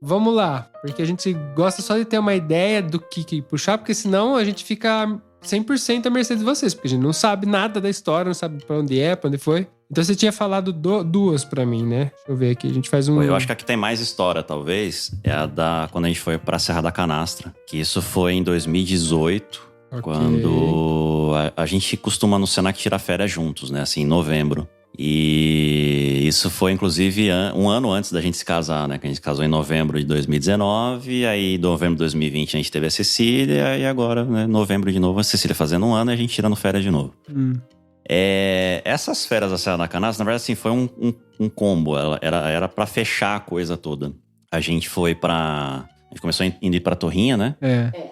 vamos lá. Porque a gente gosta só de ter uma ideia do que puxar, porque senão a gente fica 100% à mercê de vocês. Porque a gente não sabe nada da história, não sabe pra onde foi. Então você tinha falado duas pra mim, né? Deixa eu ver aqui, a gente faz um... Eu acho que a que tem mais história, talvez, é a da quando a gente foi pra Serra da Canastra. Que isso foi em 2018, Ok. quando a gente costuma no Senac tirar férias juntos, né? Assim, em novembro. E isso foi, inclusive, um ano antes da gente se casar, né? Que a gente se casou em novembro de 2019, aí em novembro de 2020 a gente teve a Cecília, e agora, né, novembro de novo, a Cecília fazendo um ano e a gente tirando férias de novo. Essas férias da Serra da Canastra, na verdade, assim, foi um combo. Era pra fechar a coisa toda. A gente foi pra... A gente começou indo ir pra Torrinha, né?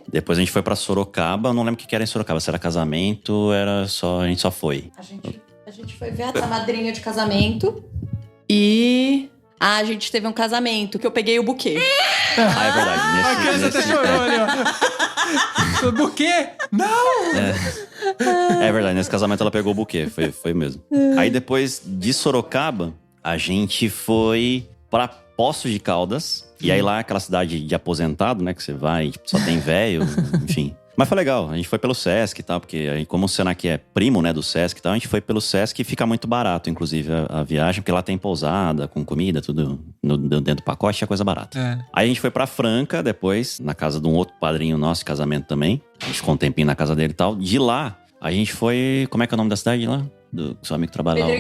Depois a gente foi pra Sorocaba. Eu não lembro o que era em Sorocaba. Se era casamento, era só... A gente só foi. A gente foi ver a madrinha de casamento e... a gente teve um casamento que eu peguei o buquê. É verdade. A criança até chorou ali, ó. Buquê? Não! É verdade, nesse casamento ela pegou o buquê, foi mesmo. Aí depois de Sorocaba, a gente foi pra Poços de Caldas. E aí lá, aquela cidade de aposentado, né? Que você vai, tipo, só tem velho, enfim. Mas foi legal, a gente foi pelo Sesc e tal, porque aí, como o Senac é primo, né, do Sesc e tal, a gente foi pelo Sesc e fica muito barato, inclusive, a viagem, porque lá tem pousada, com comida, tudo dentro do pacote, é coisa barata. Aí a gente foi pra Franca depois, na casa de um outro padrinho nosso de casamento também. A gente ficou um tempinho na casa dele e tal. De lá, a gente foi... Como é que é o nome da cidade lá? Do seu amigo que trabalha lá?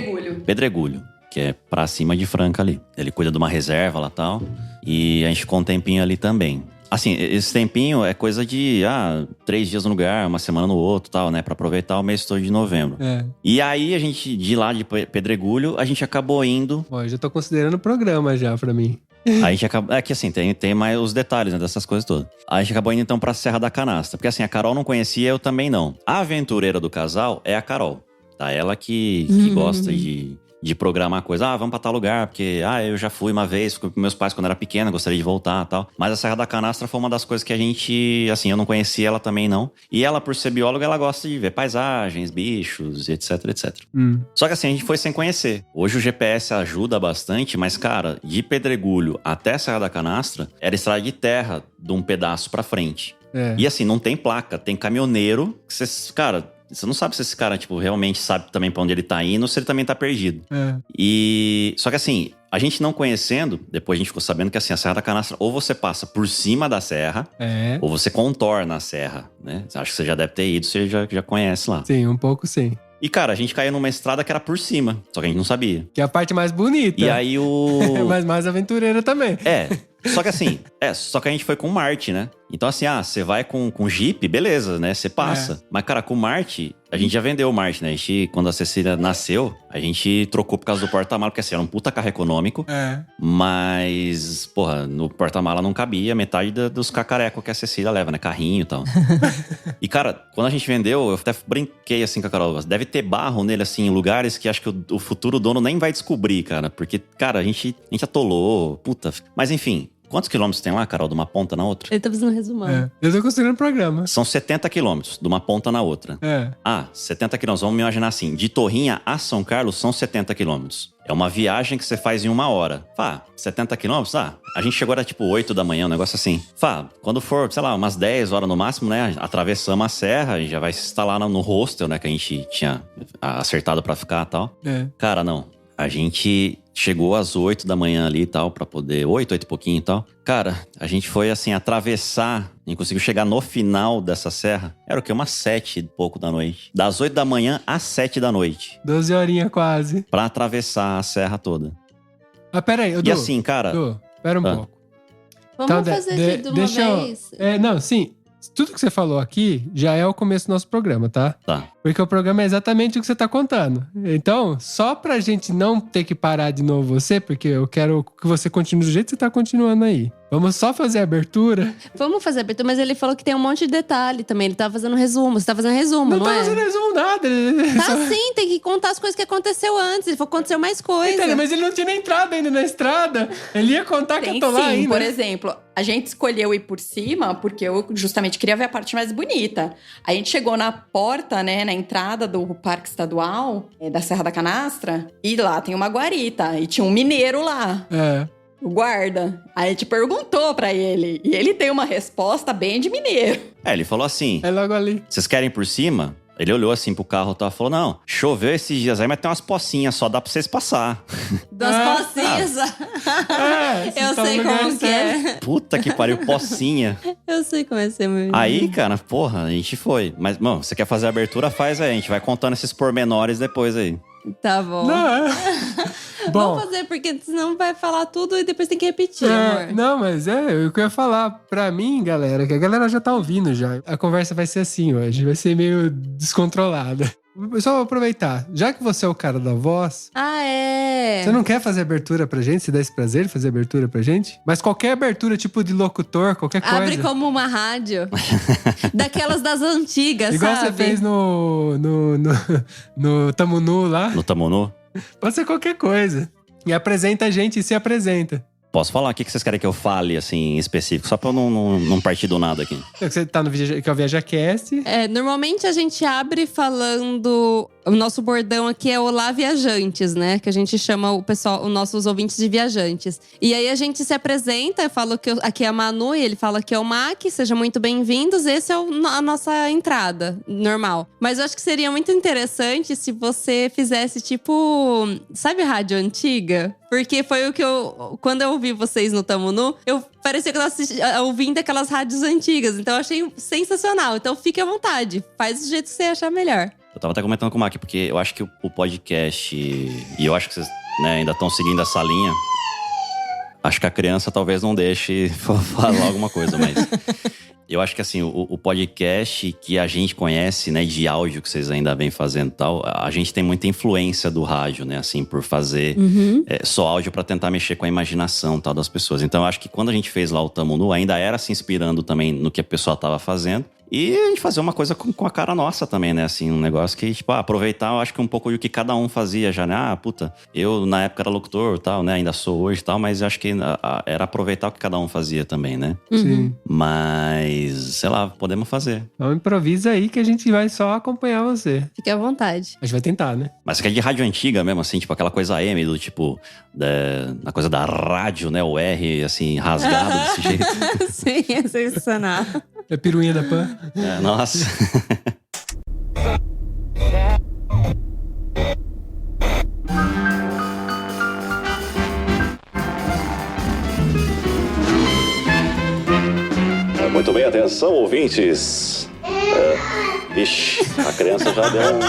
Pedregulho, que é pra cima de Franca ali. Ele cuida de uma reserva lá e tal. E a gente ficou um tempinho ali também. Assim, esse tempinho é coisa de 3 dias no lugar, uma semana no outro, tal, né? Pra aproveitar o mês todo de novembro. E aí, a gente, de lá de Pedregulho, a gente acabou indo... Bom, eu já tô considerando o programa já pra mim. A gente acabou... É que assim, tem mais os detalhes, né, dessas coisas todas. A gente acabou indo então pra Serra da Canastra. Porque assim, a Carol não conhecia, eu também não. A aventureira do casal é a Carol. Tá? Ela que gosta de programar coisa. Vamos pra tal lugar, porque eu já fui uma vez, fui com meus pais quando era pequena, gostaria de voltar e tal. Mas a Serra da Canastra foi uma das coisas que a gente, assim, eu não conhecia, ela também não. E ela, por ser bióloga, ela gosta de ver paisagens, bichos, etc, etc. Só que assim, a gente foi sem conhecer. Hoje o GPS ajuda bastante, mas cara, de Pedregulho até a Serra da Canastra, era estrada de terra de um pedaço pra frente. E assim, não tem placa, tem caminhoneiro, que você, cara... Você não sabe se esse cara, tipo, realmente sabe também pra onde ele tá indo ou se ele também tá perdido. E... Só que assim, a gente não conhecendo, depois a gente ficou sabendo que assim, a Serra da Canastra, ou você passa por cima da serra, ou você contorna a serra, né? Acho que você já deve ter ido, você já conhece lá. Sim, um pouco sim. E cara, a gente caiu numa estrada que era por cima, só que a gente não sabia. Que é a parte mais bonita. E aí Mas mais aventureira também. Só que assim, só que a gente foi com o Marte, né? Então assim, você vai com Jeep, beleza, né? Você passa. Mas cara, com o Marte, a gente já vendeu o Marte, né? A gente, quando a Cecília nasceu, a gente trocou por causa do porta-mala, porque assim, era um puta carro econômico. Mas, porra, no porta-mala não cabia metade dos cacarecos que a Cecília leva, né? Carrinho e tal. E cara, quando a gente vendeu, eu até brinquei assim com a Carol, deve ter barro nele, assim, em lugares que acho que o futuro dono nem vai descobrir, cara. Porque, cara, a gente atolou, puta. Mas enfim... Quantos quilômetros tem lá, Carol, de uma ponta na outra? Ele tá fazendo um resumão. Eu tô considerando o programa. São 70 quilômetros, de uma ponta na outra. 70 quilômetros, vamos me imaginar assim. De Torrinha a São Carlos são 70 quilômetros. É uma viagem que você faz em 1 hora. 70 quilômetros? A gente chegou, era tipo 8 da manhã, um negócio assim. Quando for, sei lá, umas 10 horas no máximo, né? Atravessamos a serra e já vai se instalar no hostel, né? Que a gente tinha acertado pra ficar e tal. Cara, não. A gente chegou às 8 da manhã ali e tal, pra poder... 8 e pouquinho e tal. Cara, a gente foi assim, atravessar... A gente conseguiu chegar no final dessa serra. Era o quê? Umas 7 e pouco da noite. Das 8 da manhã às 7 da noite. 12 horinhas quase. Pra atravessar a serra toda. Pera aí, E assim, cara... Pera um pouco. Vamos fazer de uma vez? Não, sim. Tudo que você falou aqui já é o começo do nosso programa, tá? Tá. Porque o programa é exatamente o que você tá contando. Então, só pra gente não ter que parar de novo você, porque eu quero que você continue do jeito que você tá continuando aí. Vamos só fazer a abertura? Vamos fazer a abertura, mas ele falou que tem um monte de detalhe também. Ele tava fazendo resumo. Você tá fazendo resumo, não é? Não tá fazendo resumo nada. Tá sim, tem que contar as coisas que aconteceu antes. Ele falou que aconteceu mais coisa. Entendeu? Mas ele não tinha nem entrado ainda na estrada. Ele ia contar que eu tô lá ainda. Por exemplo, a gente escolheu ir por cima porque eu justamente queria ver a parte mais bonita. A gente chegou na porta, né, na entrada do Parque Estadual da Serra da Canastra, e lá tem uma guarita, e tinha um mineiro lá. O guarda. Aí a gente perguntou pra ele. E ele tem uma resposta bem de mineiro. Ele falou assim, É logo ali. vocês querem ir por cima? Ele olhou assim pro carro e falou, não, choveu esses dias aí, mas tem umas pocinhas só, dá pra vocês passar. Das pocinhas. Eu sei como que é. Puta que pariu, pocinha. Eu sei como é ser meu. Aí, cara, porra, a gente foi. Mas, mano, você quer fazer a abertura, faz aí. A gente vai contando esses pormenores depois aí. Tá bom. Não, Bom, Vamos fazer, porque senão vai falar tudo e depois tem que repetir, amor. não, mas o que eu ia falar pra mim, galera, que a galera já tá ouvindo já. A conversa vai ser assim hoje, vai ser meio descontrolada. Só vou aproveitar, já que você é o cara da voz, Ah, é. você não quer fazer abertura pra gente? Você dá esse prazer de fazer abertura pra gente? Mas qualquer abertura, tipo de locutor, qualquer coisa. Abre como uma rádio. Daquelas das antigas, Igual sabe? você fez no Tamo Nu lá. No Tamonu? Pode ser qualquer coisa. E apresenta a gente e se apresenta. Posso falar? O que vocês querem que eu fale, assim, em específico? Só pra eu não partir do nada aqui. Você tá no que é o ViajaCast. Normalmente a gente abre falando… O nosso bordão aqui é Olá, viajantes, né? Que a gente chama o pessoal, os nossos ouvintes de viajantes. E aí a gente se apresenta, eu falo que aqui é a Manu e ele fala que é o Mac. Sejam muito bem-vindos. Esse é a nossa entrada, normal. Mas eu acho que seria muito interessante se você fizesse tipo… Sabe rádio antiga? Porque foi o que quando eu ouvi vocês no Tamo Nu, parecia que eu tava ouvindo aquelas rádios antigas. Então eu achei sensacional. Então fique à vontade. Faz do jeito que você achar melhor. Eu tava até comentando com o Mac, porque eu acho que o podcast… E eu acho que vocês ainda estão seguindo essa linha. Acho que a criança talvez não deixe falar alguma coisa, mas… Eu acho que assim, o podcast que a gente conhece, né, de áudio que vocês ainda vêm fazendo e tal, a gente tem muita influência do rádio, né, assim, por fazer só áudio pra tentar mexer com a imaginação tal das pessoas. Então eu acho que quando a gente fez lá o Tamo Nu, ainda era se inspirando também no que a pessoa tava fazendo. E a gente fazer uma coisa com a cara nossa também, né? Assim, um negócio que, tipo, aproveitar, eu acho que um pouco do que cada um fazia já, né? Puta, eu na época era locutor e tal, né? Ainda sou hoje e tal, mas eu acho que era aproveitar o que cada um fazia também, né? Sim. Mas, sei lá, podemos fazer. Então improvisa aí que a gente vai só acompanhar você. Fique à vontade. A gente vai tentar, né? Mas que é de rádio antiga mesmo, assim, tipo aquela coisa AM, do tipo, da coisa da rádio, né? O R, assim, rasgado desse jeito. Sim, é sensacional. É piruinha da Pan. Nossa. Muito bem, atenção, ouvintes. Ixi, a criança já deu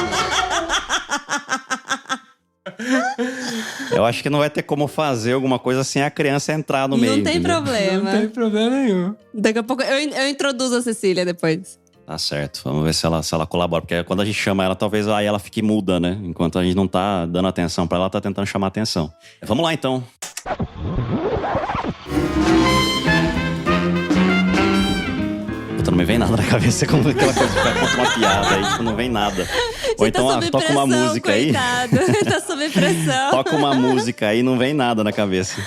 Eu acho que não vai ter como fazer alguma coisa sem a criança entrar no meio. Não tem entendeu? problema. Não tem problema nenhum. Daqui a pouco eu introduzo a Cecília depois. Tá certo, vamos ver se ela colabora. Porque quando a gente chama ela, talvez aí ela fique muda, né? Enquanto a gente não tá dando atenção pra ela, tá tentando chamar atenção. Vamos lá, então. Puta, não me vem nada na cabeça, como aquela coisa que vai contar uma piada aí, tipo, não vem nada. Ou Você então, tá sob toca pressão, uma música coitado. aí. Tá sob pressão. Toca uma música aí, não vem nada na cabeça.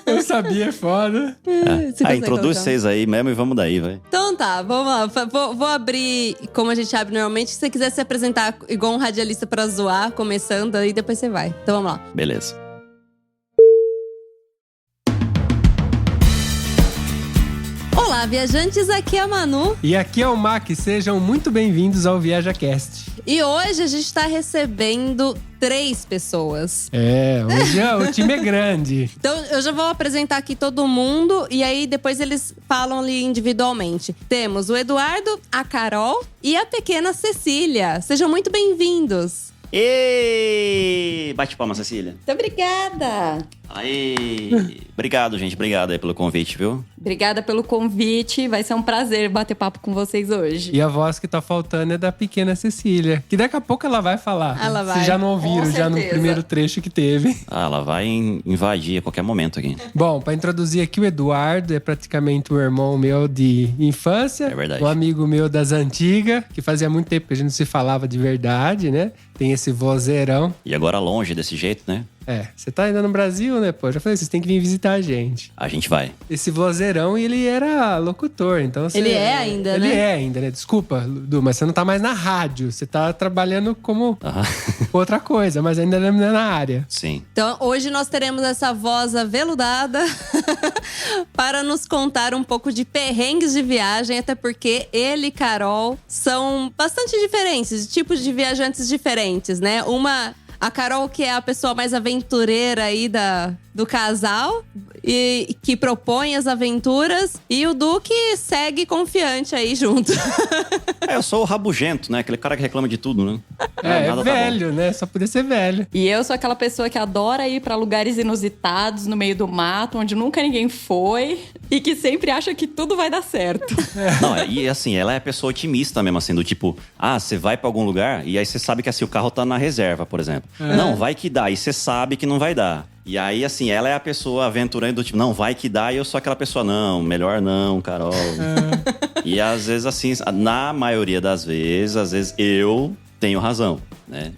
Eu sabia, é foda. Você consegue Introduz colocar? vocês aí mesmo e vamos daí, vai. Então tá, vamos lá. Vou abrir como a gente abre normalmente. Se você quiser se apresentar igual um radialista pra zoar, começando, aí depois você vai. Então vamos lá. Beleza. Olá, viajantes, aqui é a Manu. E aqui é o Mac, sejam muito bem-vindos ao ViajaCast. E hoje a gente tá recebendo 3 pessoas. Hoje o time é grande. Então eu já vou apresentar aqui todo mundo e aí depois eles falam ali individualmente. Temos o Eduardo, a Carol e a pequena Cecília. Sejam muito bem-vindos. E bate palma, Cecília. Muito obrigada. Aí, obrigado, gente. Obrigado aí pelo convite, viu? Obrigada pelo convite. Vai ser um prazer bater papo com vocês hoje. E a voz que tá faltando é da pequena Cecília, que daqui a pouco ela vai falar. Ela vai. Vocês já não ouviram, Com já no certeza. primeiro trecho que teve. Ela vai invadir a qualquer momento aqui. Bom, pra introduzir aqui o Eduardo, é praticamente um irmão meu de infância. É verdade. Um amigo meu das antigas, que fazia muito tempo que a gente não se falava de verdade, né? Tem esse vozeirão. E agora longe desse jeito, né? Você tá ainda no Brasil, né, pô? Já falei, vocês têm que vir visitar a gente. A gente vai. Esse vozeirão, ele era locutor, então você... Ele é ainda, Ele né? é ainda, né? Desculpa, Du, mas você não tá mais na rádio. Você tá trabalhando como outra coisa, mas ainda não é na área. Sim. Então, hoje nós teremos essa voz aveludada para nos contar um pouco de perrengues de viagem, até porque ele e Carol são bastante diferentes, tipos de viajantes diferentes, né? A Carol, que é a pessoa mais aventureira aí do casal e que propõe as aventuras, e o Du que segue confiante aí junto. Eu sou o rabugento, né? Aquele cara que reclama de tudo, né? É Nada tá velho, né? Só podia ser velho. E eu sou aquela pessoa que adora ir pra lugares inusitados, no meio do mato, onde nunca ninguém foi. E que sempre acha que tudo vai dar certo. Não, e assim, ela é a pessoa otimista mesmo, assim, do tipo, você vai pra algum lugar e aí você sabe que assim, o carro tá na reserva, por exemplo. Não, vai que dá, e você sabe que não vai dar. E aí, assim, ela é a pessoa aventurando do tipo, não, vai que dá, e eu sou aquela pessoa, não, melhor não, Carol. E às vezes, assim, na maioria das vezes, às vezes eu tenho razão, né?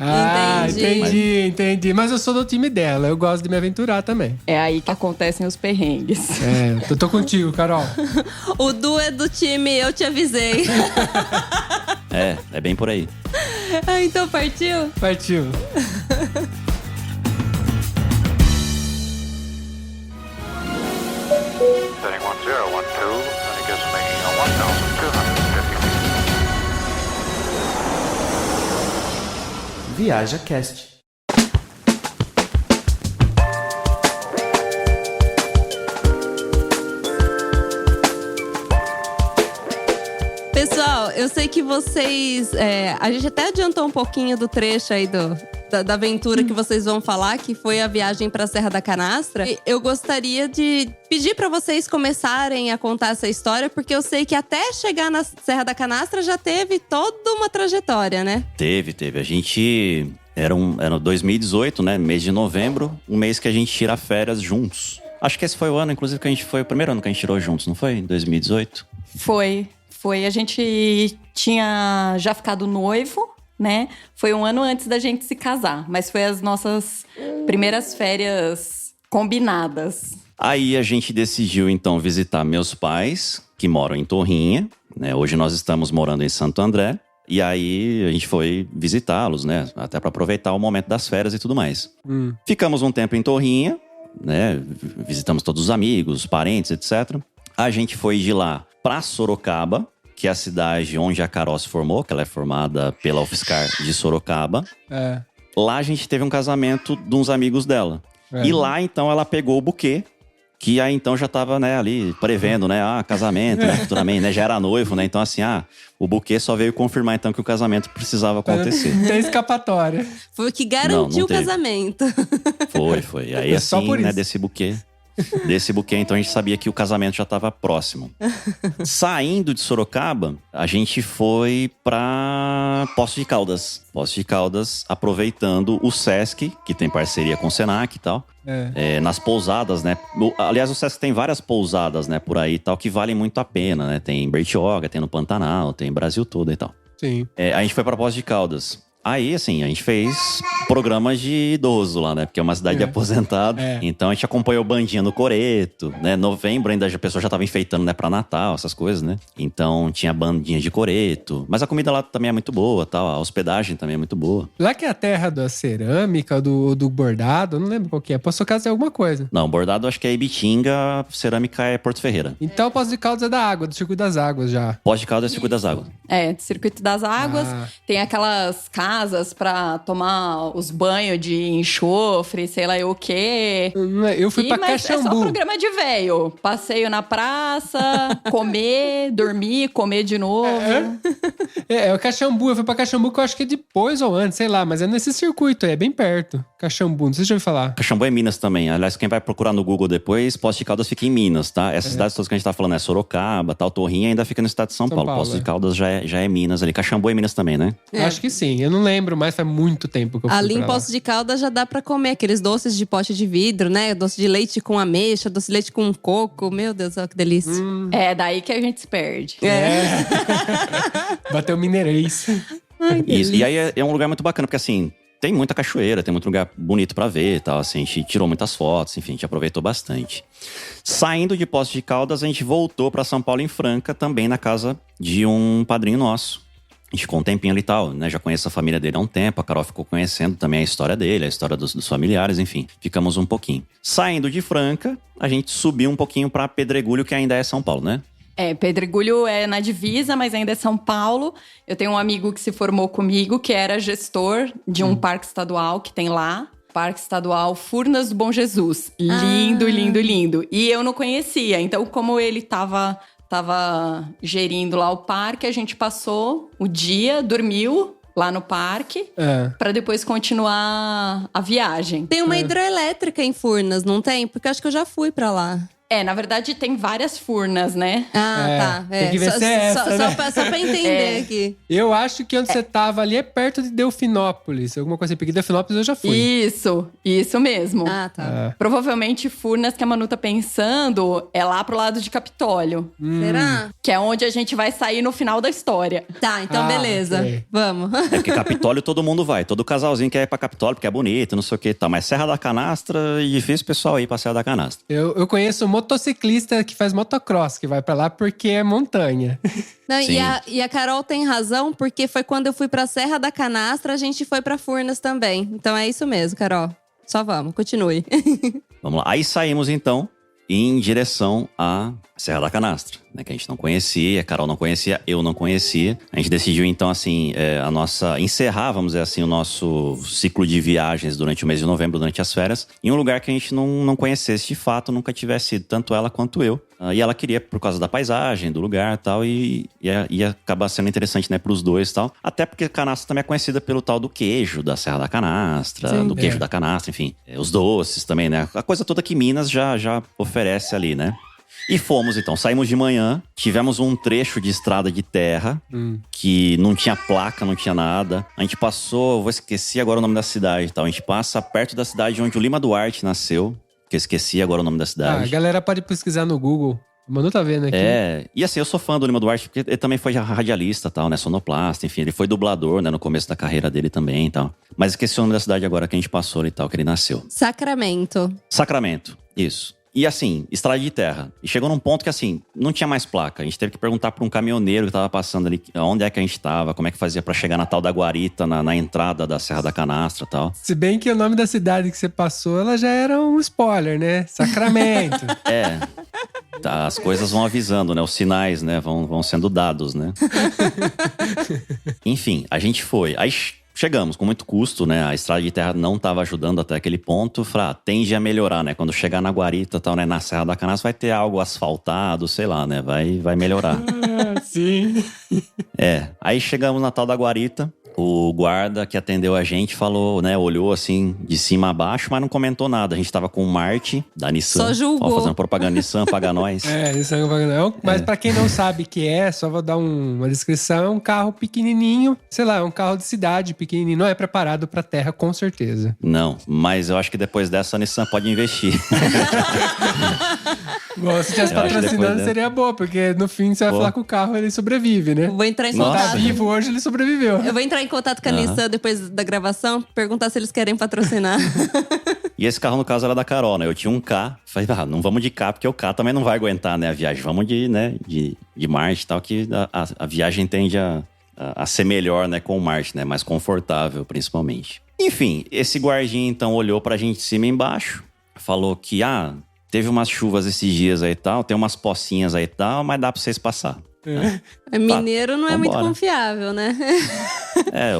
Entendi. Mas eu sou do time dela, eu gosto de me aventurar também. É aí que acontecem os perrengues. Eu tô contigo, Carol. O Du é do time Eu Te Avisei. É bem por aí. Então partiu? Partiu. Setting 1012, and it gives me 1,250 feet. Viaja Cast. Pessoal, eu sei que vocês… a gente até adiantou um pouquinho do trecho aí da aventura que vocês vão falar, que foi a viagem pra Serra da Canastra. E eu gostaria de pedir pra vocês começarem a contar essa história, porque eu sei que até chegar na Serra da Canastra já teve toda uma trajetória, né? Teve. A gente… Era 2018, né? Mês de novembro. Um mês que a gente tira férias juntos. Acho que esse foi o ano, inclusive, que a gente foi… O primeiro ano que a gente tirou juntos, não foi? Em 2018? Foi. A gente tinha já ficado noivo, né? Foi um ano antes da gente se casar. Mas foi as nossas primeiras férias combinadas. Aí a gente decidiu, então, visitar meus pais, que moram em Torrinha, né? Hoje nós estamos morando em Santo André. E aí a gente foi visitá-los, né? Até para aproveitar o momento das férias e tudo mais. Ficamos um tempo em Torrinha, né? Visitamos todos os amigos, parentes, etc. A gente foi de lá para Sorocaba, que é a cidade onde a Carol se formou, que ela é formada pela UFSCar de Sorocaba. Lá a gente teve um casamento de uns amigos dela. E lá, então, ela pegou o buquê, que aí, então, já tava, né, ali prevendo, né, casamento, né, futuramente, né, já era noivo, né, então, assim, o buquê só veio confirmar, então, que o casamento precisava acontecer. Tem escapatória. Foi o que garantiu não o casamento. Foi. Aí, Só assim, por né, isso. desse buquê, então, a gente sabia que o casamento já estava próximo. Saindo de Sorocaba, a gente foi pra Poços de Caldas. Poços de Caldas, aproveitando o Sesc, que tem parceria com o Senac e tal. Nas pousadas, né? Aliás, o Sesc tem várias pousadas, né, por aí e tal, que valem muito a pena, né? Tem em Bertioga, tem no Pantanal, tem Brasil todo e tal. Sim. A gente foi pra Poços de Caldas. Aí, assim, a gente fez programas de idoso lá, né? Porque é uma cidade de aposentado. Então, a gente acompanhou bandinha no Coreto, né? Novembro ainda a pessoa já tava enfeitando, né? Pra Natal, essas coisas, né? Então, tinha bandinha de Coreto. Mas a comida lá também é muito boa, tal. A hospedagem também é muito boa. Lá que é a terra da cerâmica, do bordado, eu não lembro qual que é. Poço de Caldas é alguma coisa. Não, bordado acho que é Ibitinga, cerâmica é Porto Ferreira. Então, Poço de Caldas é da água, do Circuito das Águas já. Poços de Caldas é Circuito das Águas. Circuito das Águas. Tem aquelas casas pra tomar os banhos de enxofre, sei lá o quê. Eu fui pra mas Caxambu. é só programa de velho. Passeio na praça, comer, dormir, comer de novo. É o Caxambu. Eu fui pra Caxambu que eu acho que é depois ou antes, sei lá. Mas é nesse circuito aí, é bem perto. Caxambu, não sei se já ouviu falar. Caxambu é Minas também. Aliás, quem vai procurar no Google depois, Poços de Caldas fica em Minas, tá? Essas cidades todas que a gente tá falando é Sorocaba, tal, Torrinha, ainda fica no estado de São Paulo. Poços de Caldas já é Minas ali. Caxambu é Minas também, né? Acho que sim. Eu não lembro mais, faz muito tempo que eu fui Ali pra em lá. Poços de Caldas já dá pra comer aqueles doces de pote de vidro, né? Doce de leite com ameixa, doce de leite com coco. Meu Deus, olha que delícia. É daí que a gente se perde. Bateu mineirês. Isso. E aí é um lugar muito bacana, porque assim, tem muita cachoeira, tem muito lugar bonito pra ver e tal, assim. A gente tirou muitas fotos, enfim, a gente aproveitou bastante. Saindo de Poços de Caldas, a gente voltou pra São Paulo, em Franca, também na casa de um padrinho nosso. A gente ficou um tempinho ali e tal, né? Já conheço a família dele há um tempo. A Carol ficou conhecendo também a história dele, a história dos familiares, enfim. Ficamos um pouquinho. Saindo de Franca, a gente subiu um pouquinho pra Pedregulho, que ainda é São Paulo, né? Pedregulho é na divisa, mas ainda é São Paulo. Eu tenho um amigo que se formou comigo, que era gestor de um parque estadual que tem lá. Parque Estadual Furnas do Bom Jesus. Lindo, lindo, lindo. E eu não conhecia. Então, como ele tava gerindo lá o parque, a gente passou o dia, dormiu lá no parque, pra depois continuar a viagem. Tem uma hidrelétrica em Furnas, não tem? Porque eu acho que eu já fui pra lá. Na verdade tem várias Furnas, né? Tá. Tem que ver se é essa, né? Só pra entender aqui. Eu acho que onde você tava ali é perto de Delfinópolis. Alguma coisa assim, porque Delfinópolis eu já fui. Isso mesmo. Tá. Provavelmente Furnas, que a Manu tá pensando, é lá pro lado de Capitólio. Será? Que é onde a gente vai sair no final da história. Tá, então beleza. Ok. Vamos. É porque Capitólio todo mundo vai. Todo casalzinho quer ir pra Capitólio, porque é bonito, não sei o que e tal. Mas Serra da Canastra, é difícil o pessoal ir pra Serra da Canastra. Eu conheço motociclista que faz motocross, que vai pra lá porque é montanha. Não, Sim. e a Carol tem razão, porque foi quando eu fui pra Serra da Canastra, a gente foi pra Furnas também. Então é isso mesmo, Carol. Só vamos, continue. Vamos lá. Aí saímos, então, em direção à Serra da Canastra, né? Que a gente não conhecia, a Carol não conhecia, eu não conhecia. A gente decidiu, então, assim, encerrar, vamos dizer assim, o nosso ciclo de viagens durante o mês de novembro, durante as férias, em um lugar que a gente não conhecesse de fato, nunca tivesse ido, tanto ela quanto eu. E ela queria por causa da paisagem, do lugar e tal, e ia acabar sendo interessante, né, pros dois e tal. Até porque Canastra também é conhecida pelo tal do queijo da Serra da Canastra, Sim, do queijo da Canastra, enfim. Os doces também, né? A coisa toda que Minas já oferece ali, né? E fomos, então. Saímos de manhã, tivemos um trecho de estrada de terra, que não tinha placa, não tinha nada. A gente passou, eu vou esquecer agora o nome da cidade e tal. A gente passa perto da cidade onde o Lima Duarte nasceu, que eu esqueci agora o nome da cidade. A galera pode pesquisar no Google. O Manu tá vendo aqui. E assim, eu sou fã do Lima Duarte, porque ele também foi radialista e tal, né? Sonoplasta, enfim. Ele foi dublador, né? No começo da carreira dele também e tal. Mas esqueci o nome da cidade agora que a gente passou e tal, que ele nasceu. Sacramento. Sacramento, isso. E assim, estrada de terra. E chegou num ponto que assim, não tinha mais placa. A gente teve que perguntar pra um caminhoneiro que tava passando ali, onde é que a gente tava, como é que fazia pra chegar na tal da Guarita, na entrada da Serra da Canastra e tal. Se bem que o nome da cidade que você passou, ela já era um spoiler, né? Sacramento. Tá, as coisas vão avisando, né? Os sinais, né? Vão sendo dados, né? Enfim, a gente foi. Aí chegamos com muito custo, né? A estrada de terra não estava ajudando até aquele ponto. Falei, tende a melhorar, né? Quando chegar na Guarita e tal, né? Na Serra da Canastra vai ter algo asfaltado, sei lá, né? Vai melhorar. Sim. Aí chegamos na tal da Guarita. O guarda que atendeu a gente falou, né? Olhou assim de cima a baixo, mas não comentou nada. A gente tava com o Marti da Nissan. Só julgou. Ó, fazendo propaganda Nissan, paga nós. Isso é um mas pra quem não sabe o que é, só vou dar uma descrição. É um carro pequenininho, sei lá, é um carro de cidade pequenininho. Não é preparado pra terra, com certeza. Não, mas eu acho que depois dessa a Nissan pode investir. Bom, se tivesse patrocinando seria boa, porque no fim você vai falar que o carro ele sobrevive, né? Vou entrar em Tá contato. vivo hoje, ele sobreviveu. Eu vou entrar em contato com a Nissan depois da gravação, perguntar se eles querem patrocinar. E esse carro, no caso, era da Carol, né? Eu tinha um K. Falei, não vamos de K, porque o K também não vai aguentar, né, a viagem. Vamos de Marte e tal, que a viagem tende a ser melhor, né, com o Marte, né? Mais confortável, principalmente. Enfim, esse guardinha, então, olhou pra gente de cima e embaixo. Falou que, teve umas chuvas esses dias aí e tal, tem umas pocinhas aí e tal, mas dá pra vocês passar. Mineiro não é muito vambora. Confiável, né?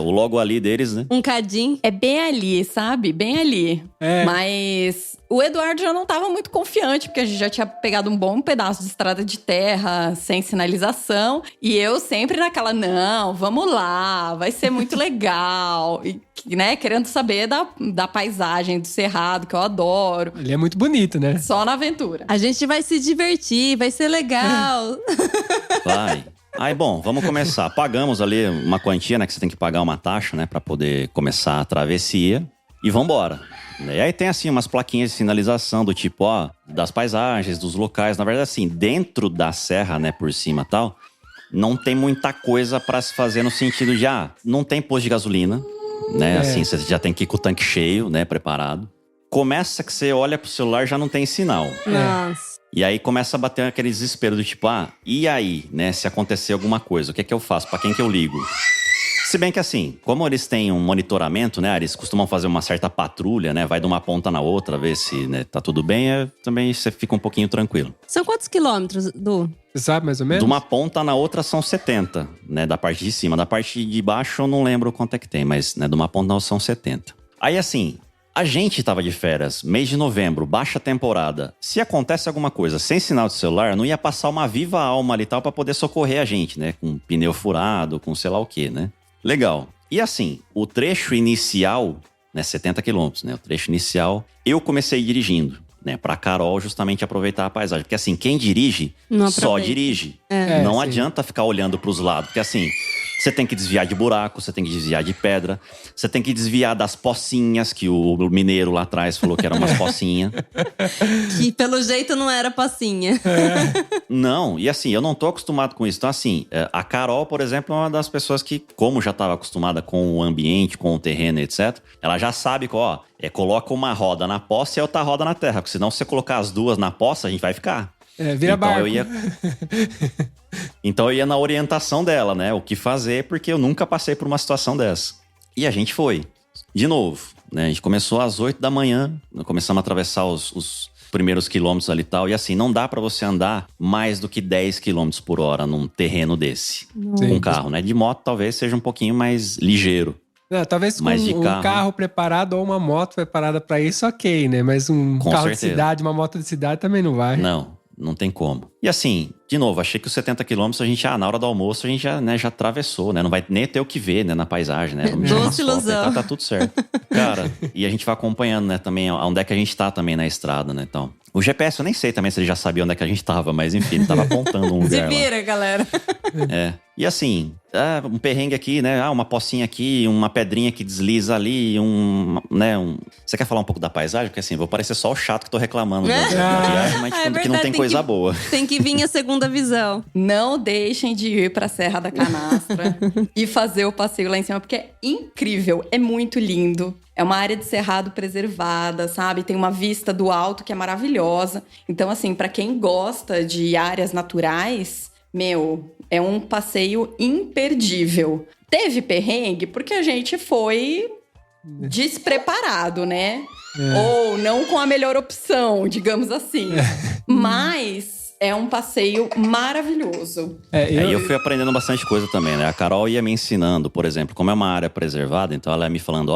O logo ali deles, né? Um cadinho. É bem ali, sabe? Bem ali. Mas o Eduardo já não tava muito confiante, porque a gente já tinha pegado um bom pedaço de estrada de terra, sem sinalização. E eu sempre naquela, não, vamos lá, vai ser muito legal. E, né, querendo saber da paisagem do Cerrado, que eu adoro. Ele é muito bonito, né? Só na aventura. A gente vai se divertir, vai ser legal. Vai. Aí, bom, vamos começar. Pagamos ali uma quantia, né? Que você tem que pagar uma taxa, né? Pra poder começar a travessia. E vambora. E aí tem, assim, umas plaquinhas de sinalização do tipo, das paisagens, dos locais. Na verdade, assim, dentro da serra, né? Por cima e tal, não tem muita coisa pra se fazer no sentido de, não tem posto de gasolina. né? Assim, você já tem que ir com o tanque cheio, né? Preparado. Começa que você olha pro celular, já não tem sinal. Nossa. E aí começa a bater aquele desespero do tipo, e aí, né? Se acontecer alguma coisa, o que é que eu faço? Pra quem que eu ligo? Se bem que assim, como eles têm um monitoramento, né? Eles costumam fazer uma certa patrulha, né? Vai de uma ponta na outra, ver se né, tá tudo bem. Também você fica um pouquinho tranquilo. São quantos quilômetros, Du? Você sabe mais ou menos? De uma ponta na outra são 70, né? Da parte de cima. Da parte de baixo eu não lembro quanto é que tem, mas né, de uma ponta na outra são 70. Aí assim, a gente tava de férias, mês de novembro, baixa temporada. Se acontece alguma coisa sem sinal de celular, não ia passar uma viva alma ali e tal pra poder socorrer a gente, né? Com pneu furado, com sei lá o quê, né? Legal. E assim, o trecho inicial, né, 70 quilômetros, né, o trecho inicial, eu comecei dirigindo, né, pra Carol justamente aproveitar a paisagem. Porque assim, quem dirige, só dirige. Não sim. adianta ficar olhando pros lados, porque assim, você tem que desviar de buraco, você tem que desviar de pedra, você tem que desviar das pocinhas, que o mineiro lá atrás falou que eram umas pocinhas. Que pelo jeito não era passinha. Não, e assim, eu não tô acostumado com isso. Então assim, a Carol, por exemplo, é uma das pessoas que, como já estava acostumada com o ambiente, com o terreno, etc., ela já sabe que, coloca uma roda na poça e outra roda na terra, porque senão se você colocar as duas na poça, a gente vai ficar. Vira barco. Então eu ia na orientação dela, né? O que fazer, porque eu nunca passei por uma situação dessa. E a gente foi. De novo, né? A gente começou às 8 da manhã, começamos a atravessar os primeiros quilômetros ali e tal. E assim, não dá pra você andar mais do que 10 quilômetros por hora num terreno desse. Com carro, né? De moto talvez seja um pouquinho mais ligeiro. Não, talvez com Mas de um carro preparado ou uma moto preparada pra isso, ok, né? Mas um Com carro certeza. de cidade, uma moto de cidade também não vai. Não tem como. E assim, de novo, achei que os 70 quilômetros a gente, na hora do almoço, a gente já atravessou, né? Não vai nem ter o que ver, né, na paisagem, né? Vamos tirar umas Doce fotos, ilusão. tá tudo certo. Cara, e a gente vai acompanhando, né, também, onde é que a gente tá também na estrada, né, então. O GPS eu nem sei também se ele já sabia onde é que a gente tava, mas enfim, ele tava apontando um Se lugar lá. vira, galera. E assim, um perrengue aqui, né? Uma pocinha aqui, uma pedrinha que desliza ali, Você quer falar um pouco da paisagem? Porque assim, vou parecer só o chato que tô reclamando da viagem, mas tipo, que não tem coisa boa. Tem que vir a segunda visão. Não deixem de ir pra Serra da Canastra e fazer o passeio lá em cima, porque é incrível, é muito lindo. É uma área de cerrado preservada, sabe? Tem uma vista do alto que é maravilhosa. Então, assim, pra quem gosta de áreas naturais, é um passeio imperdível. Teve perrengue porque a gente foi despreparado, né? Ou não com a melhor opção, digamos assim. Mas é um passeio maravilhoso. Eu fui aprendendo bastante coisa também, né? A Carol ia me ensinando, por exemplo, como é uma área preservada, então ela ia me falando,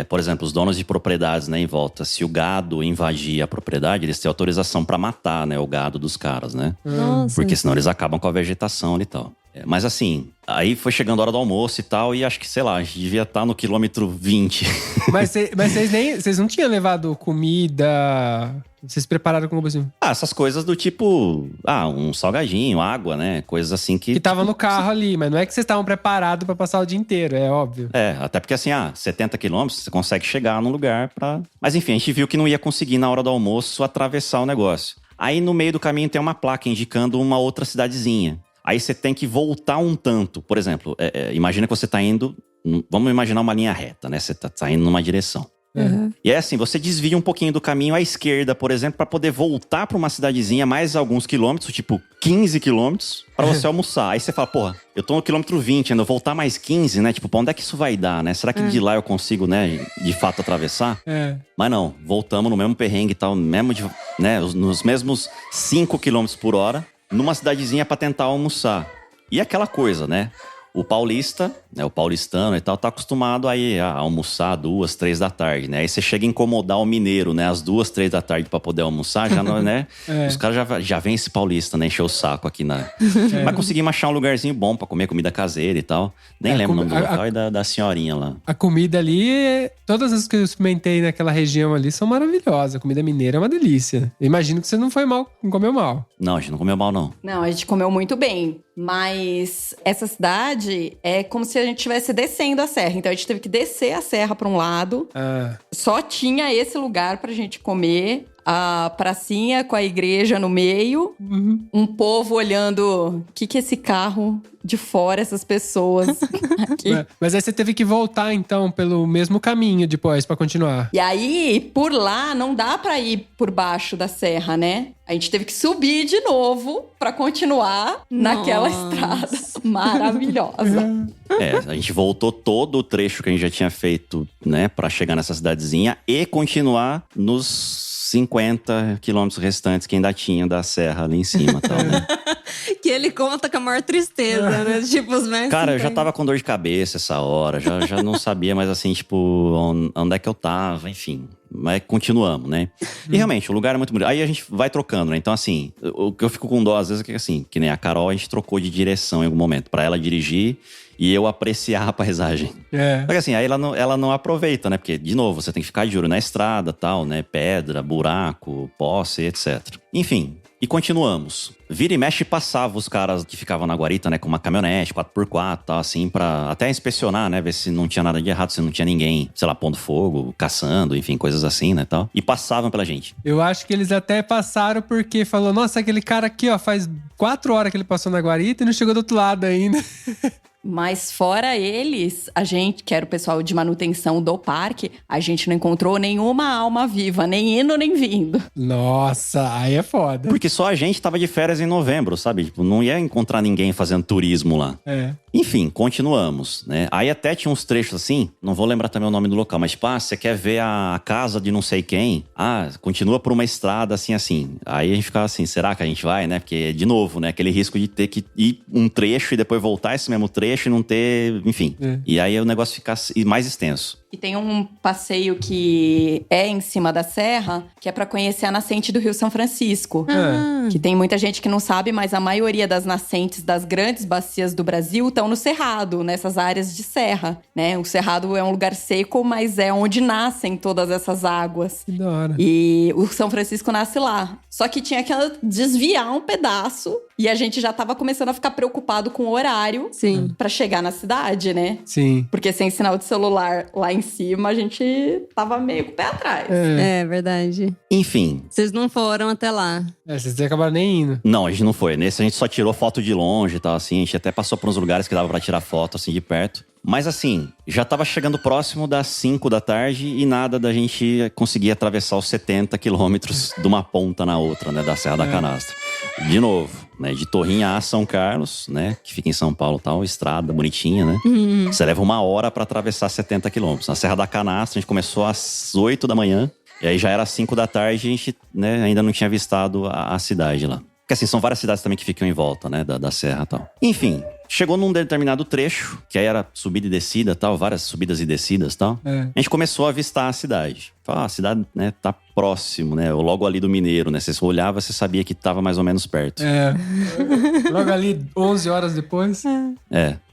por exemplo, os donos de propriedades, né, em volta, se o gado invadir a propriedade, eles têm autorização pra matar, né, o gado dos caras, né? Nossa. Porque senão eles acabam com a vegetação ali e tal. Mas assim, aí foi chegando a hora do almoço e tal, e acho que, sei lá, a gente devia estar no quilômetro 20. Mas vocês não tinham levado comida? Vocês prepararam com assim? Essas coisas do tipo, um salgadinho, água, né? Coisas assim que... Que tava no carro ali, mas não é que vocês estavam preparados pra passar o dia inteiro, é óbvio. Até porque assim, 70 quilômetros, você consegue chegar num lugar pra... Mas enfim, a gente viu que não ia conseguir na hora do almoço atravessar o negócio. Aí no meio do caminho tem uma placa indicando uma outra cidadezinha. Aí você tem que voltar um tanto. Por exemplo, imagina que você tá indo... Vamos imaginar uma linha reta, né? Você tá indo numa direção. E é assim, você desvia um pouquinho do caminho à esquerda, por exemplo, pra poder voltar pra uma cidadezinha mais alguns quilômetros, tipo 15 quilômetros, pra você almoçar. Aí você fala, eu tô no quilômetro 20, ainda voltar mais 15, né? Tipo, pra onde é que isso vai dar, né? Será que de lá eu consigo, né, de fato atravessar? Mas não, voltamos no mesmo perrengue e tal, nos mesmos 5 quilômetros por hora, numa cidadezinha pra tentar almoçar. E aquela coisa, né? O paulista, né, o paulistano e tal, tá acostumado aí a almoçar 2, 3 da tarde, né? Aí você chega a incomodar o mineiro, né? Às 2, 3 da tarde pra poder almoçar, já não, né? Os caras já vem esse paulista, né? Encher o saco aqui na... Mas conseguimos achar um lugarzinho bom pra comer comida caseira e tal. Nem lembro o nome do local e da senhorinha lá. A comida ali, todas as que eu experimentei naquela região ali são maravilhosas. A comida mineira é uma delícia. Eu imagino que você não comeu mal. Não, a gente não comeu mal, não. Não, a gente comeu muito bem. Mas essa cidade é como se a gente estivesse descendo a serra. Então a gente teve que descer a serra para um lado. Só tinha esse lugar pra gente comer. A pracinha com a igreja no meio. Um povo olhando... O que esse carro de fora essas pessoas aqui. Mas aí você teve que voltar, então, pelo mesmo caminho depois pra continuar. E aí, por lá, não dá pra ir por baixo da serra, né? A gente teve que subir de novo pra continuar naquela estrada maravilhosa. A gente voltou todo o trecho que a gente já tinha feito, né, pra chegar nessa cidadezinha e continuar nos 50 quilômetros restantes que ainda tinha da serra ali em cima, tal, né? Que ele conta com a maior tristeza, né? Tipo, os mais Cara, eu já 50. tava com dor de cabeça essa hora, já não sabia mais assim, tipo, onde é que eu tava, enfim. Mas continuamos, né? E realmente, o lugar é muito bonito. Aí a gente vai trocando, né? Então, assim, o que eu fico com dó às vezes é que, assim, que nem a Carol, a gente trocou de direção em algum momento, pra ela dirigir e eu apreciar a paisagem. Porque assim, aí ela não aproveita, né? Porque, de novo, você tem que ficar de olho na estrada, tal, né? Pedra, buraco, posse, etc. Enfim, e continuamos. Vira e mexe passava os caras que ficavam na guarita, né? Com uma caminhonete, 4x4, tal, assim, pra até inspecionar, né? Ver se não tinha nada de errado, se não tinha ninguém, sei lá, pondo fogo, caçando, enfim, coisas assim, né, tal. E passavam pela gente. Eu acho que eles até passaram porque falou, nossa, aquele cara aqui, ó, faz 4 horas que ele passou na guarita e não chegou do outro lado ainda. Mas fora eles, a gente, que era o pessoal de manutenção do parque, a gente não encontrou nenhuma alma viva, nem indo nem vindo. Nossa, aí é foda. Porque só a gente tava de férias em novembro, sabe? Tipo, não ia encontrar ninguém fazendo turismo lá. Enfim, continuamos, né? Aí até tinha uns trechos assim, não vou lembrar também o nome do local, mas tipo, você quer ver a casa de não sei quem? Continua por uma estrada assim. Aí a gente ficava assim, será que a gente vai, né? Porque, de novo, né? Aquele risco de ter que ir um trecho e depois voltar esse mesmo trecho e não ter, enfim. E aí o negócio fica mais extenso. E tem um passeio que é em cima da serra, que é pra conhecer a nascente do Rio São Francisco. Que tem muita gente que não sabe, mas a maioria das nascentes das grandes bacias do Brasil estão no Cerrado, nessas áreas de serra, né? O Cerrado é um lugar seco, mas é onde nascem todas essas águas. Que da hora. E o São Francisco nasce lá. Só que tinha que desviar um pedaço e a gente já tava começando a ficar preocupado com o horário pra chegar na cidade, né? Sim. Porque sem sinal de celular lá em cima, a gente tava meio com o pé atrás. É verdade. Enfim. Vocês não foram até lá. Vocês acabaram nem indo. Não, a gente não foi. Nesse a gente só tirou foto de longe e tal, assim. A gente até passou por uns lugares que dava pra tirar foto, assim, de perto. Mas assim, já tava chegando próximo das 5 da tarde e nada da gente conseguir atravessar os 70 quilômetros de uma ponta na outra, né? Da Serra da Canastra. De novo, né? De Torrinha a São Carlos, né? Que fica em São Paulo e tal, estrada bonitinha, né? Você leva 1 hora pra atravessar 70 quilômetros. Na Serra da Canastra, a gente começou às 8 da manhã. E aí já era 5 da tarde e a gente, né, ainda não tinha avistado a cidade lá. Porque assim, são várias cidades também que ficam em volta, né, da serra e tal. Enfim, chegou num determinado trecho, que aí era subida e descida tal, várias subidas e descidas tal. A gente começou a avistar a cidade. A cidade, né, tá próximo, né, logo ali do Mineiro, né. Você olhava, você sabia que tava mais ou menos perto. Logo ali, 11 horas depois.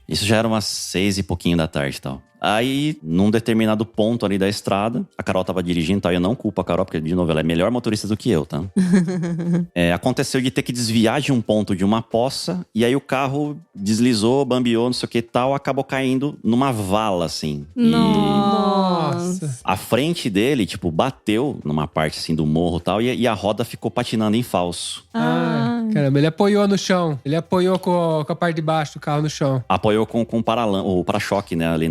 Isso já era umas 6 e pouquinho da tarde e tal. Aí, num determinado ponto ali da estrada, a Carol tava dirigindo e tal, e eu não culpo a Carol, porque, de novo, ela é melhor motorista do que eu, tá? Aconteceu de ter que desviar de um ponto de uma poça, e aí o carro deslizou, bambeou, não sei o que e tal, acabou caindo numa vala, assim. Nossa. A frente dele, tipo, bateu numa parte, assim, do morro e tal, e a roda ficou patinando em falso. Caramba, ele apoiou no chão. Ele apoiou com a parte de baixo do carro no chão. Apoiou com o para-choque, né, ali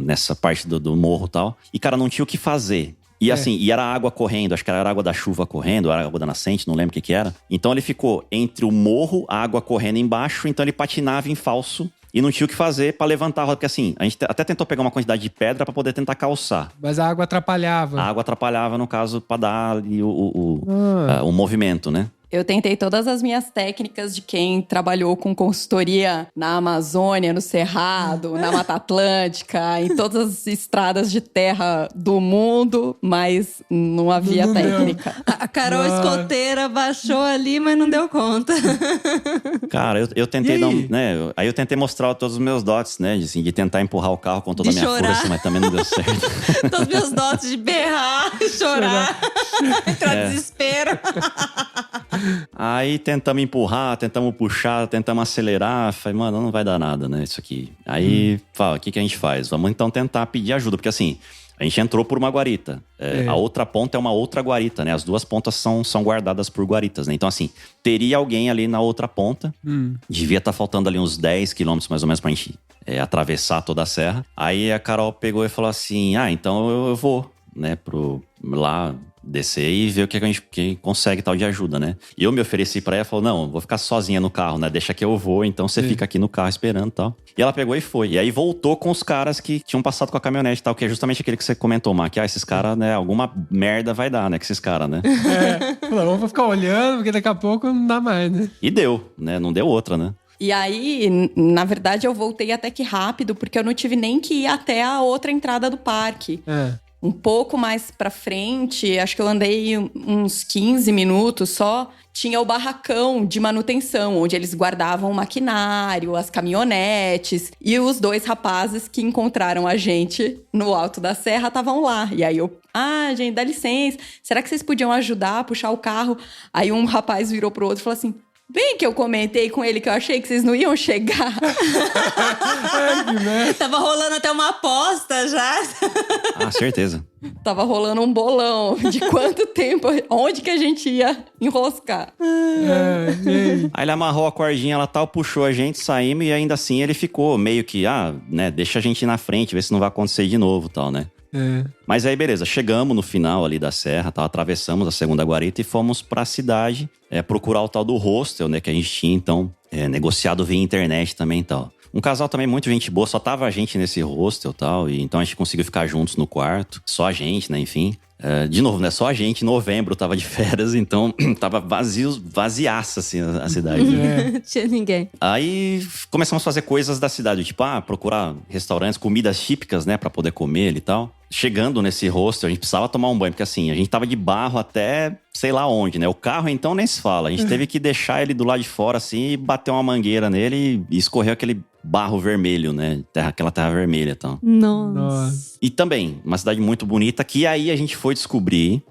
nessa parte do morro e tal. E, cara, não tinha o que fazer. E assim, e era água correndo, acho que era água da chuva correndo, era água da nascente, não lembro o que era. Então ele ficou entre o morro, a água correndo embaixo, então ele patinava em falso. E não tinha o que fazer pra levantar a roda, porque assim, a gente até tentou pegar uma quantidade de pedra pra poder tentar calçar. Mas a água atrapalhava. A água atrapalhava, no caso, pra dar ali o movimento, né? Eu tentei todas as minhas técnicas de quem trabalhou com consultoria na Amazônia, no Cerrado, na Mata Atlântica, em todas as estradas de terra do mundo, mas não havia técnica. A Carol escoteira baixou ali, mas não deu conta. Cara, eu tentei dar né? Aí eu tentei mostrar todos os meus dotes, né? De tentar empurrar o carro com toda a minha força, mas também não deu certo. Todos os meus dotes de berrar, chorar, entrar em desespero. Aí tentamos empurrar, tentamos puxar, tentamos acelerar. Falei, mano, não vai dar nada, né? Isso aqui. Aí, fala, o que a gente faz? Vamos então tentar pedir ajuda. Porque assim, A gente entrou por uma guarita. A outra ponta é uma outra guarita, né? As duas pontas são guardadas por guaritas, né? Então, assim, teria alguém ali na outra ponta. Devia estar faltando ali uns 10 quilômetros, mais ou menos, pra gente atravessar toda a serra. Aí a Carol pegou e falou assim, então eu vou, né, lá descer e ver o que a gente consegue tal de ajuda, né? E eu me ofereci pra ela, falou, não, vou ficar sozinha no carro, né? Deixa que eu vou, então você fica aqui no carro esperando e tal. E ela pegou e foi. E aí voltou com os caras que tinham passado com a caminhonete e tal, que é justamente aquele que você comentou, Mar, que esses caras, né, alguma merda vai dar, né, com esses caras, né? Vamos ficar olhando, porque daqui a pouco não dá mais, né? E deu, né? Não deu outra, né? E aí, na verdade, eu voltei até que rápido, porque eu não tive nem que ir até a outra entrada do parque. Um pouco mais pra frente, acho que eu andei uns 15 minutos só, tinha o barracão de manutenção, onde eles guardavam o maquinário, as caminhonetes. E os 2 rapazes que encontraram a gente no alto da serra estavam lá. E aí eu, gente, dá licença, será que vocês podiam ajudar a puxar o carro? Aí um rapaz virou pro outro e falou assim, bem que eu comentei com ele que eu achei que vocês não iam chegar. Tava rolando até uma aposta já. Certeza. Tava rolando um bolão de quanto tempo, onde que a gente ia enroscar. Aí ele amarrou a cordinha lá tal, puxou a gente, saímos e ainda assim ele ficou meio que, né, deixa a gente ir na frente, ver se não vai acontecer de novo tal, né? Mas aí, beleza, chegamos no final ali da serra, tal, atravessamos a segunda guarita e fomos pra cidade procurar o tal do hostel, né, que a gente tinha, então, negociado via internet também e tal. Um casal também muito gente boa, só tava a gente nesse hostel e tal, e então a gente conseguiu ficar juntos no quarto, só a gente, né, enfim. De novo, né, só a gente, em novembro, tava de férias, então tava vaziaça, assim, a cidade. Não tinha ninguém. Aí começamos a fazer coisas da cidade, tipo, procurar restaurantes, comidas típicas, né, pra poder comer e tal. Chegando nesse hostel, a gente precisava tomar um banho, porque assim, a gente tava de barro até sei lá onde, né? O carro, então, nem se fala. A gente teve que deixar ele do lado de fora, assim, e bater uma mangueira nele e escorreu aquele barro vermelho, né? Aquela terra vermelha e tal. Nossa. E também, uma cidade muito bonita, que aí a gente foi descobrir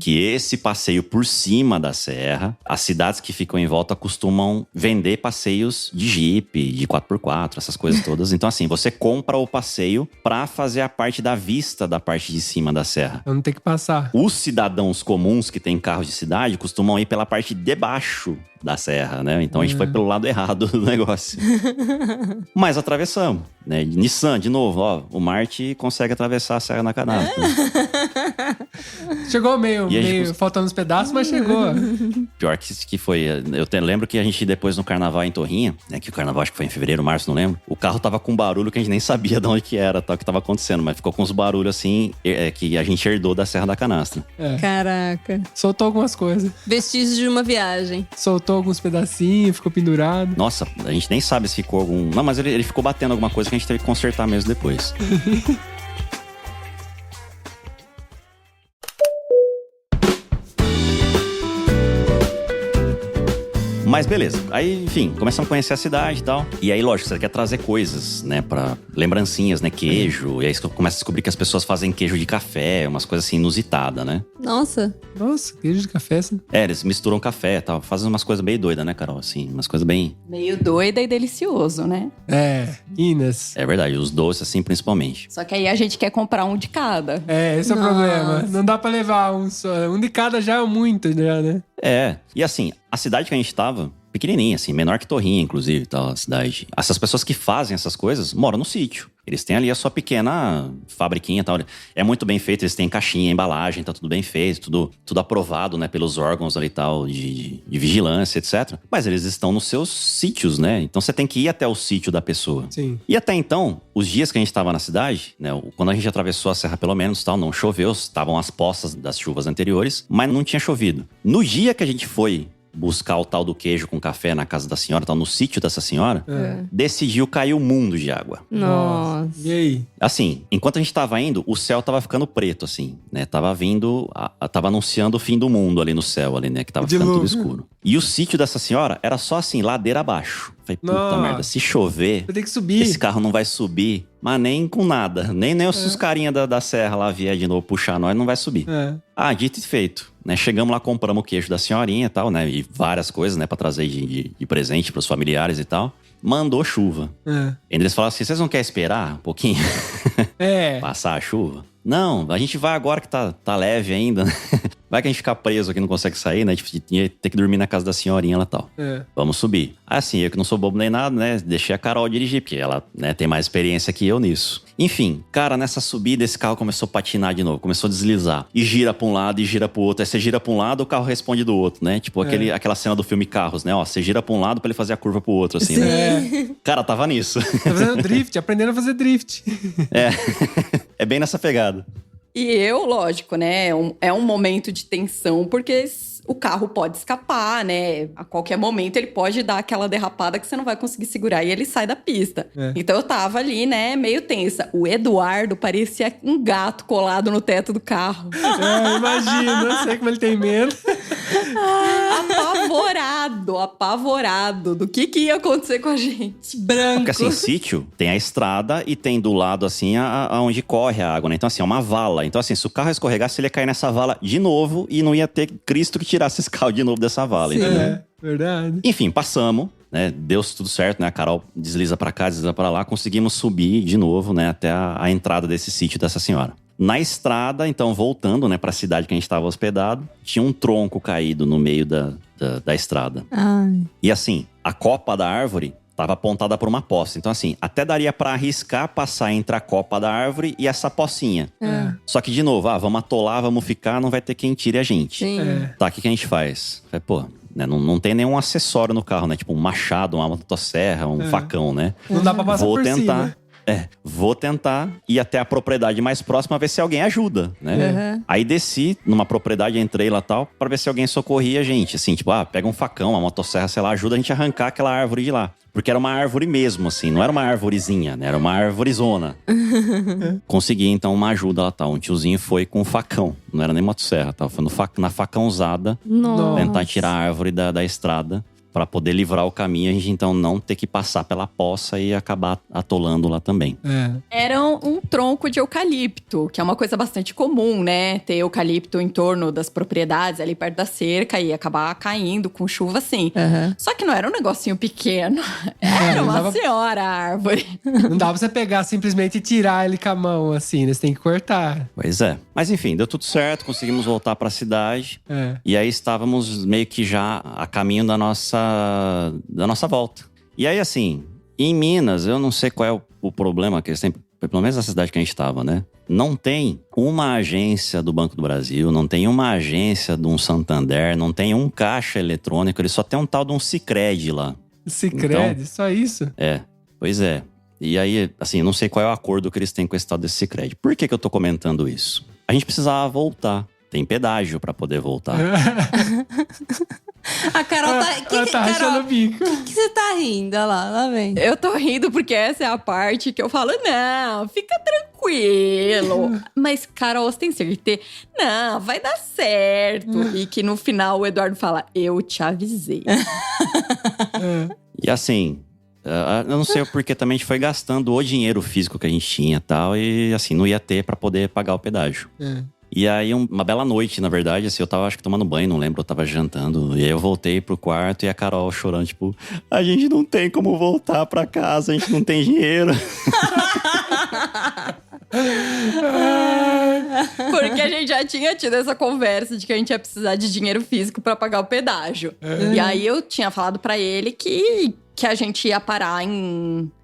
que esse passeio por cima da serra, as cidades que ficam em volta costumam vender passeios de Jeep, de 4x4, essas coisas todas. Então, assim, você compra o passeio pra fazer a parte da vista da parte de cima da serra. Eu não tenho que passar. Os cidadãos comuns que têm carros de cidade costumam ir pela parte de baixo da serra, né? Então a gente foi pelo lado errado do negócio. Mas atravessamos, né? Nissan, de novo, o Marte consegue atravessar a Serra da Canastra. Chegou meio faltando uns pedaços, mas chegou. Pior que foi, lembro que a gente depois no carnaval em Torrinha, né? Que o carnaval acho que foi em fevereiro, março, não lembro. O carro tava com um barulho que a gente nem sabia de onde que era, tal, que tava acontecendo, mas ficou com uns barulhos assim, que a gente herdou da Serra da Canastra. Caraca. Soltou algumas coisas. Vestígios de uma viagem. Soltou alguns pedacinhos, ficou pendurado. Nossa, a gente nem sabe se ficou algum... Não, mas ele ficou batendo alguma coisa que a gente teve que consertar mesmo depois. Mas beleza. Aí, enfim, começamos a conhecer a cidade e tal. E aí, lógico, você quer trazer coisas, né? Pra lembrancinhas, né? Queijo. E aí você começa a descobrir que as pessoas fazem queijo de café. Umas coisas assim, inusitadas, né? Nossa. Nossa, queijo de café, assim. Eles misturam café e tal. Fazem umas coisas bem doidas, né, Carol? Assim, umas coisas bem... Meio doida e delicioso, né? Guinness. É verdade, os doces, assim, principalmente. Só que aí a gente quer comprar um de cada. Esse é o problema. Não dá pra levar um só. Um de cada já é muito, já, né? E assim, a cidade que a gente tava, pequenininha, assim, menor que Torrinha, inclusive, tal, a cidade. Essas pessoas que fazem essas coisas moram no sítio. Eles têm ali a sua pequena fabriquinha e tal. É muito bem feito, eles têm caixinha, embalagem, tá tudo bem feito, tudo aprovado, né, pelos órgãos ali e tal, de vigilância, etc. Mas eles estão nos seus sítios, né? Então você tem que ir até o sítio da pessoa. Sim. E até então, os dias que a gente tava na cidade, né, quando a gente atravessou a serra pelo menos, tal, não choveu, estavam as poças das chuvas anteriores, mas não tinha chovido. No dia que a gente foi buscar o tal do queijo com café na casa da senhora, tal, no sítio dessa senhora, decidiu cair o mundo de água. Nossa. E aí? Assim, enquanto a gente tava indo, o céu tava ficando preto, assim, né? Tava anunciando o fim do mundo ali no céu, ali, né? Que tava ficando tudo escuro. E o sítio dessa senhora era só assim, ladeira abaixo. Falei, puta merda, se chover, vai ter que subir. Esse carro não vai subir, mas nem com nada. Nem os carinha da serra lá vier de novo puxar nós, não vai subir. Dito e feito. Né? Chegamos lá, compramos o queijo da senhorinha e tal, né? E várias coisas, né? Pra trazer de presente pros familiares e tal. Mandou chuva. Eles falaram assim, vocês não querem esperar um pouquinho? Passar a chuva? Não, a gente vai agora que tá leve ainda. Vai que a gente ficar preso aqui e não consegue sair, né? Tipo, ia ter que dormir na casa da senhorinha lá e tal. Vamos subir. Assim, eu que não sou bobo nem nada, né? Deixei a Carol dirigir, porque ela, né, tem mais experiência que eu nisso. Enfim, cara, nessa subida esse carro começou a patinar de novo, começou a deslizar. E gira pra um lado e gira pro outro. Aí você gira pra um lado, o carro responde do outro, né? Tipo aquela cena do filme Carros, né? Ó, você gira pra um lado pra ele fazer a curva pro outro, assim, né? Cara, tava nisso. Tá fazendo drift, aprendendo a fazer drift. É bem nessa pegada. E eu, lógico, né? É um momento de tensão, porque o carro pode escapar, né? A qualquer momento ele pode dar aquela derrapada que você não vai conseguir segurar e ele sai da pista. Então eu tava ali, né, meio tensa. O Eduardo parecia um gato colado no teto do carro. Imagina, eu sei como ele tem medo. Apavorado do que ia acontecer com a gente. Branco. Porque assim, sítio tem a estrada e tem do lado, assim, onde corre a água, né? Então, assim, é uma vala. Então, assim, se o carro escorregasse, ele ia cair nessa vala de novo e não ia ter Cristo que tirasse esse carro de novo dessa vala, entendeu? Verdade. Enfim, passamos, né? Deu tudo certo, né? A Carol desliza pra cá, desliza pra lá. Conseguimos subir de novo, né? Até a entrada desse sítio dessa senhora. Na estrada, então, voltando, né, pra cidade que a gente tava hospedado, tinha um tronco caído no meio da estrada. Ai. E assim, a copa da árvore tava apontada por uma poça. Então assim, até daria pra arriscar passar entre a copa da árvore e essa pocinha. Só que de novo, vamos atolar, vamos ficar, não vai ter quem tire a gente. Sim. Tá, o que a gente faz? Pô, né, não tem nenhum acessório no carro, né? Tipo um machado, uma motosserra, um facão, né? Não dá pra passar Vou por tentar. cima. Vou tentar ir até a propriedade mais próxima, ver se alguém ajuda, né? Aí desci numa propriedade, entrei lá e tal, pra ver se alguém socorria a gente. Assim, tipo, pega um facão, uma motosserra, sei lá, ajuda a gente a arrancar aquela árvore de lá. Porque era uma árvore mesmo, assim, não era uma árvorezinha, né? Era uma árvorezona. Consegui, então, uma ajuda lá, tal. Um tiozinho foi com um facão, não era nem motosserra, tava foi na facãozada, Nossa. tentar tirar a árvore da estrada. Pra poder livrar o caminho, a gente então não ter que passar pela poça e acabar atolando lá também. Era um tronco de eucalipto, que é uma coisa bastante comum, né? Ter eucalipto em torno das propriedades, ali perto da cerca, e acabar caindo com chuva assim. Só que não era um negocinho pequeno. Era uma senhora árvore. Não dá pra você pegar simplesmente e tirar ele com a mão, assim, né? Você tem que cortar. Pois é. Mas enfim, deu tudo certo, conseguimos voltar pra cidade. E aí estávamos meio que já a caminho da nossa volta. E aí, assim, em Minas, eu não sei qual é o problema que eles têm, pelo menos na cidade que a gente estava, né? Não tem uma agência do Banco do Brasil, não tem uma agência de um Santander, não tem um caixa eletrônico, ele só tem um tal de um Sicredi lá. Sicredi, só isso? Pois é. E aí, assim, não sei qual é o acordo que eles têm com esse tal desse Sicredi. Por que eu tô comentando isso? A gente precisava voltar. Tem pedágio pra poder voltar. A Carol tá... Ela tá rachando o bico. que você tá rindo? Olha lá vem. Eu tô rindo porque essa é a parte que eu falo, não, fica tranquilo. Mas, Carol, você tem certeza? Não, vai dar certo. E que no final o Eduardo fala, eu te avisei. E assim, eu não sei porque também a gente foi gastando o dinheiro físico que a gente tinha e tal. E assim, não ia ter pra poder pagar o pedágio. E aí, uma bela noite, na verdade, assim, eu tava, acho que tomando banho, não lembro, eu tava jantando. E aí eu voltei pro quarto e a Carol chorando, tipo, a gente não tem como voltar pra casa, a gente não tem dinheiro. Porque a gente já tinha tido essa conversa de que a gente ia precisar de dinheiro físico pra pagar o pedágio. E aí eu tinha falado pra ele que a gente ia parar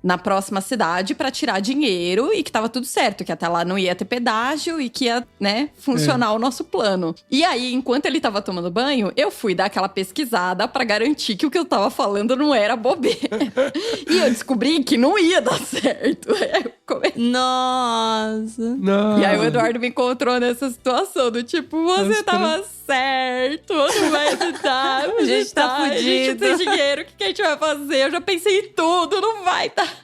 na próxima cidade pra tirar dinheiro e que tava tudo certo, que até lá não ia ter pedágio e que ia, né, funcionar o nosso plano. E aí, enquanto ele tava tomando banho, eu fui dar aquela pesquisada pra garantir que o que eu tava falando não era bobeira. E eu descobri que não ia dar certo. Nossa. Não. E aí o Eduardo me encontrou nessa situação do tipo, você tava certo, não vai ajudar. A gente tá A gente fudido. tem dinheiro, o que a gente vai fazer? Eu já pensei em tudo, não vai dar.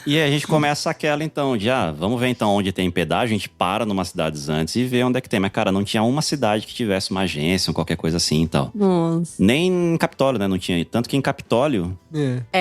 E aí a gente começa aquela então, de vamos ver então onde tem pedágio, a gente para numa cidades antes e vê onde é que tem. Mas cara, não tinha uma cidade que tivesse uma agência ou qualquer coisa assim e tal. Nossa. Nem em Capitólio, né, não tinha. Tanto que em Capitólio,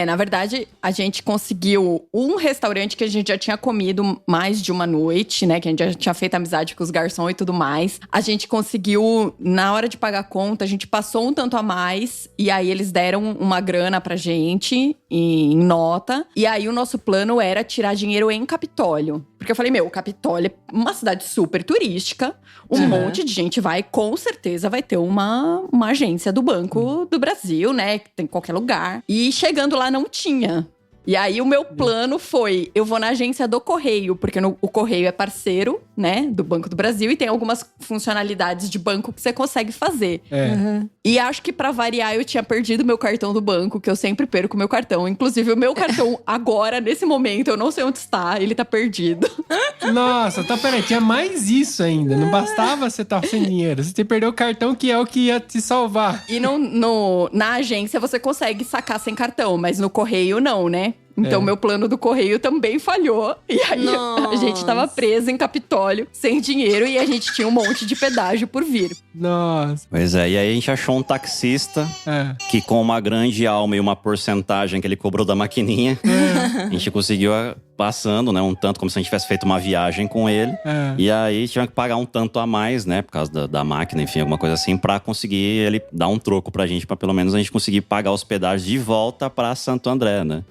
Na verdade, a gente conseguiu um restaurante que a gente já tinha comido mais de uma noite, né? Que a gente já tinha feito amizade com os garçons e tudo mais. A gente conseguiu, na hora de pagar a conta, a gente passou um tanto a mais. E aí eles deram uma grana pra gente em nota. época. E aí o nosso plano era tirar dinheiro em Capitólio. Porque eu falei, o Capitólio é uma cidade super turística. Um monte de gente vai, com certeza vai ter uma agência do Banco do Brasil, né? Que tem em qualquer lugar. E chegando lá não tinha. E aí o meu plano foi, eu vou na agência do Correio, porque o Correio é parceiro, né, do Banco do Brasil. E tem algumas funcionalidades de banco que você consegue fazer. E acho que pra variar, eu tinha perdido meu cartão do banco, que eu sempre perco meu cartão. Inclusive, o meu cartão agora, nesse momento, eu não sei onde está, ele tá perdido. Nossa, tá, peraí, tinha mais isso ainda. Não bastava você estar sem dinheiro. Você perdeu o cartão que é o que ia te salvar. E na agência você consegue sacar sem cartão, mas no Correio não, né? Então, meu plano do Correio também falhou. E aí, a gente tava preso em Capitólio, sem dinheiro. E a gente tinha um monte de pedágio por vir. Nossa. Pois é, e aí a gente achou um taxista que com uma grande alma e uma porcentagem que ele cobrou da maquininha, a gente conseguiu passando, né, um tanto como se a gente tivesse feito uma viagem com ele. E aí tinha que pagar um tanto a mais, né, por causa da máquina, enfim, alguma coisa assim, pra conseguir ele dar um troco pra gente, pra pelo menos a gente conseguir pagar os pedágios de volta pra Santo André, né?